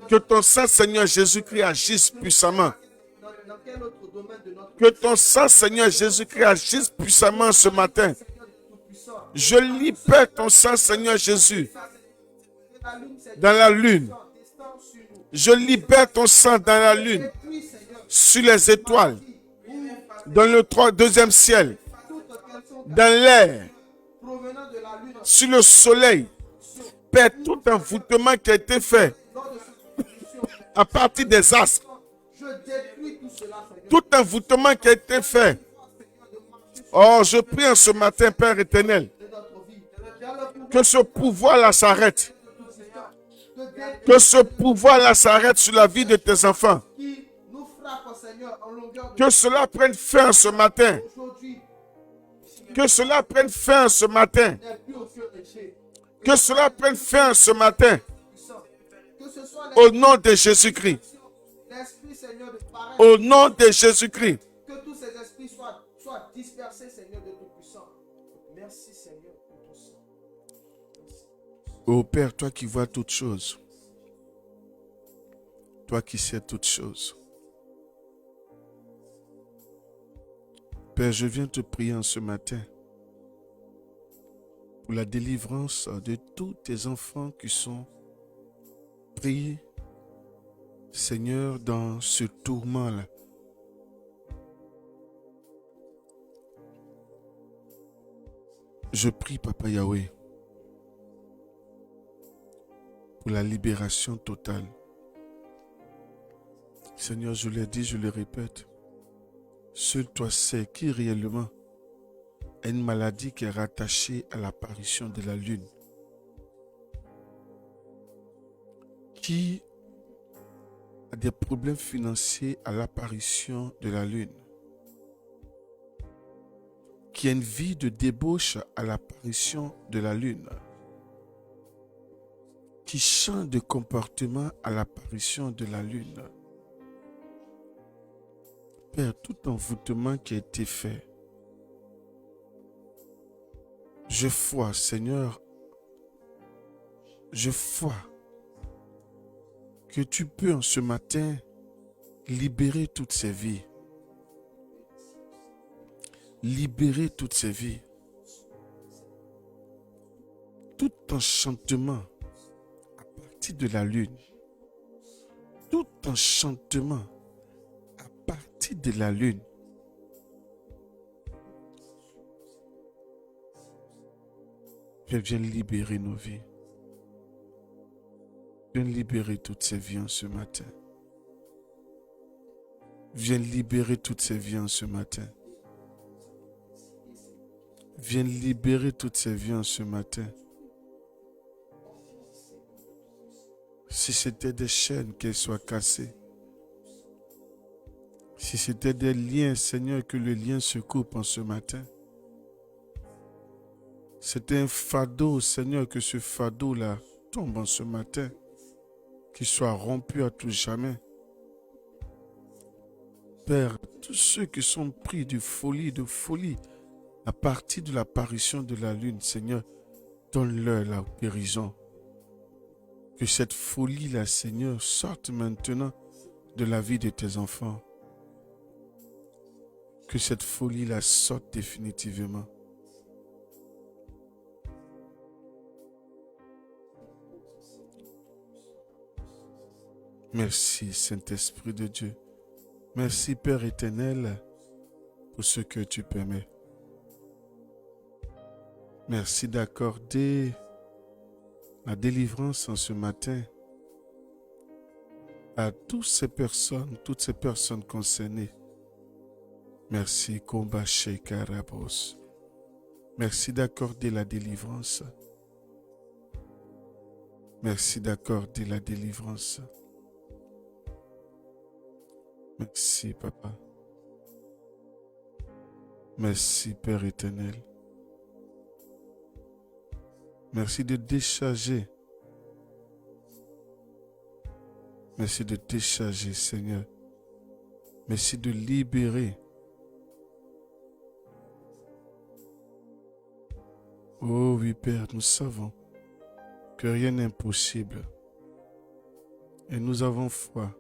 Que ton sang, Seigneur Jésus-Christ, agisse puissamment. Que ton sang, Seigneur Jésus-Christ, agisse puissamment ce matin. Je libère ton sang, Seigneur Jésus, dans la lune. Je libère ton sang dans la lune, sur les étoiles, dans le deuxième ciel, dans l'air, sur le soleil. Père, tout envoûtement qui a été fait à partir des astres, tout envoûtement qui a été fait. Oh, je prie en ce matin, Père éternel, que ce pouvoir-là s'arrête. Que ce pouvoir-là s'arrête sur la vie de tes enfants. Que cela prenne fin ce matin. Que cela prenne fin ce matin. Que cela prenne fin ce matin. Au nom de Jésus-Christ. Au nom de Jésus-Christ. Que tous ces esprits soient dispersés, Seigneur de Tout-Puissant. Merci, Seigneur, pour ton sang. Ô Père, toi qui vois toutes choses, toi qui sais toutes choses, Père, je viens te prier en ce matin pour la délivrance de tous tes enfants qui sont pris, Seigneur, dans ce tourment-là. Je prie, Papa Yahweh, pour la libération totale. Seigneur, je l'ai dit, je le répète, seul toi sais qui réellement a une maladie qui est rattachée à l'apparition de la lune. Qui a des problèmes financiers à l'apparition de la lune. Qui a une vie de débauche à l'apparition de la lune. Qui change de comportement à l'apparition de la lune. Père, tout envoûtement qui a été fait, je foi, Seigneur, je foi que tu peux en ce matin libérer toutes ces vies. Libérer toutes ces vies. Tout enchantement à partir de la lune. Tout enchantement à partir de la lune. Viens libérer nos vies. Viens libérer toutes ces vies en ce matin. Viens libérer toutes ces vies en ce matin. Viens libérer toutes ces vies en ce matin. Si c'était des chaînes, qu'elles soient cassées. Si c'était des liens, Seigneur, que le lien se coupe en ce matin. C'était un fardeau, Seigneur, que ce fardeau-là tombe en ce matin. Qu'il soit rompu à tout jamais. Père, tous ceux qui sont pris de folie, à partir de l'apparition de la lune, Seigneur, donne-leur la guérison. Que cette folie-là, Seigneur, sorte maintenant de la vie de tes enfants. Que cette folie-là sorte définitivement. Merci, Saint-Esprit de Dieu. Merci Père éternel pour ce que tu permets. Merci d'accorder la délivrance en ce matin à toutes ces personnes concernées. Merci Kombache Karabos. Merci d'accorder la délivrance. Merci d'accorder la délivrance. Merci Papa. Merci Père éternel. Merci de décharger. Merci de décharger, Seigneur. Merci de libérer. Oh oui, Père, nous savons que rien n'est impossible. Et nous avons foi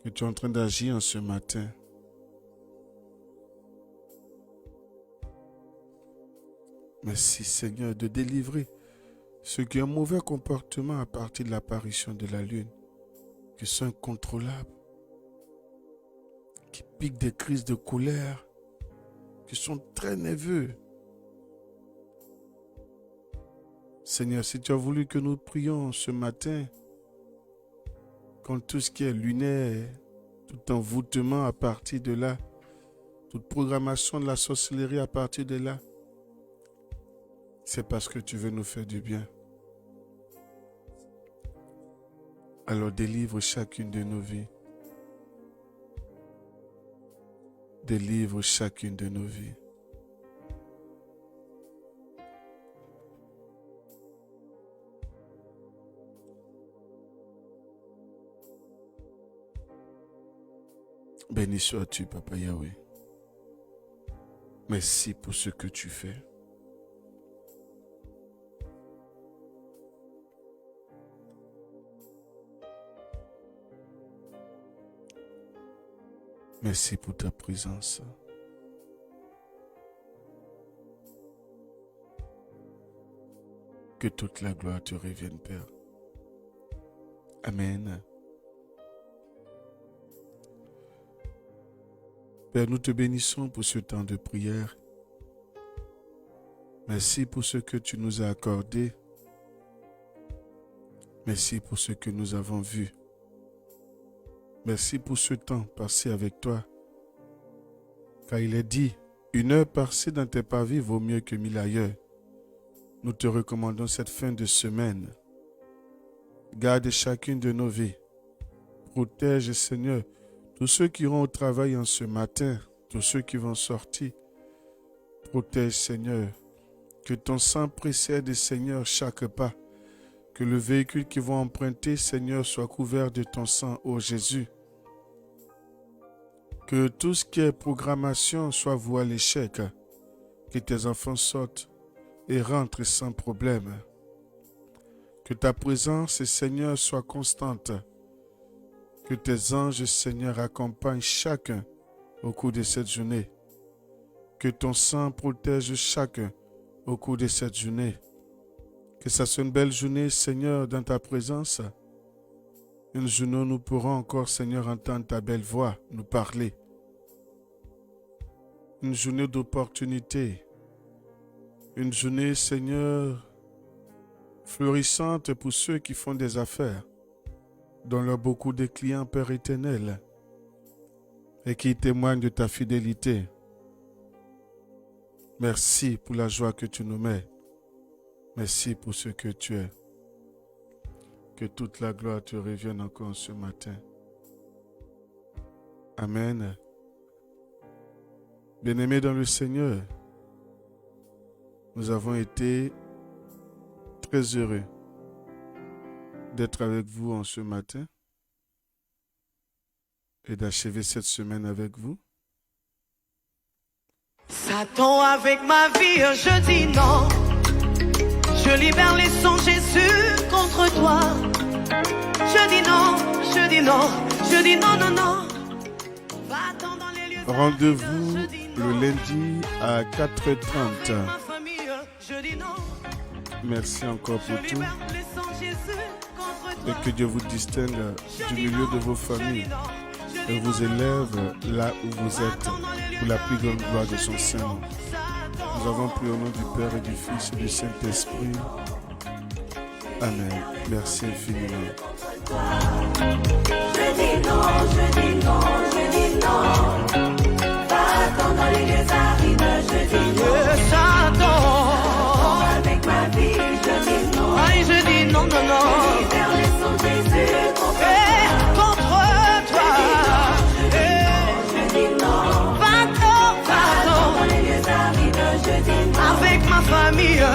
que tu es en train d'agir en ce matin. Merci, Seigneur, de délivrer ceux qui ont un mauvais comportement à partir de l'apparition de la lune, qui sont incontrôlables, qui piquent des crises de colère, qui sont très nerveux. Seigneur, si tu as voulu que nous prions ce matin contre tout ce qui est lunaire, tout envoûtement à partir de là, toute programmation de la sorcellerie à partir de là, c'est parce que tu veux nous faire du bien. Alors délivre chacune de nos vies. Délivre chacune de nos vies. Béni sois-tu, Papa Yahweh. Merci pour ce que tu fais. Merci pour ta présence. Que toute la gloire te revienne, Père. Amen. Père, nous te bénissons pour ce temps de prière. Merci pour ce que tu nous as accordé. Merci pour ce que nous avons vu. Merci pour ce temps passé avec toi. Car il est dit, 1 heure passée dans tes parvis vaut mieux que 1000 ailleurs. Nous te recommandons cette fin de semaine. Garde chacune de nos vies. Protège, Seigneur, tous ceux qui iront au travail en ce matin, tous ceux qui vont sortir. Protège, Seigneur. Que ton sang précède, Seigneur, chaque pas. Que le véhicule qu'ils vont emprunter, Seigneur, soit couvert de ton sang, ô Jésus. Que tout ce qui est programmation soit voué à l'échec. Que tes enfants sortent et rentrent sans problème. Que ta présence, Seigneur, soit constante. Que tes anges, Seigneur, accompagnent chacun au cours de cette journée. Que ton sang protège chacun au cours de cette journée. Que ça soit une belle journée, Seigneur, dans ta présence. Une journée où nous pourrons encore, Seigneur, entendre ta belle voix nous parler. Une journée d'opportunité. Une journée, Seigneur, florissante pour ceux qui font des affaires. Donne-leur beaucoup de clients, Père éternel, et qui témoignent de ta fidélité. Merci pour la joie que tu nous mets. Merci pour ce que tu es. Que toute la gloire te revienne encore ce matin. Amen. Bien-aimés dans le Seigneur, nous avons été très heureux d'être avec vous en ce matin et d'achever cette semaine avec vous. Satan, avec ma vie, je dis non. Je libère les sons, Jésus, contre toi. Je dis non, je dis non, je dis non, non, non. Va-t'en dans les lieux. Rendez-vous le lundi à 4h30. Merci encore pour tout. Et que Dieu vous distingue du milieu de vos familles. Elle vous élève là où vous êtes pour la plus grande gloire de son Saint-Nom. Nous avons prié au nom du Père et du Fils et du Saint-Esprit. Amen. Merci infiniment. Je dis non, je dis non, je dis non. Va-t'en dans les lieux arides, je dis non. Satan, Avec ma vie, je dis non. aïe, je dis non, non, non. Vers les sons de Jésus contre Contre toi, je dis non. va-t'en, Va-t'en dans les lieux arides, je dis non. avec ma famille.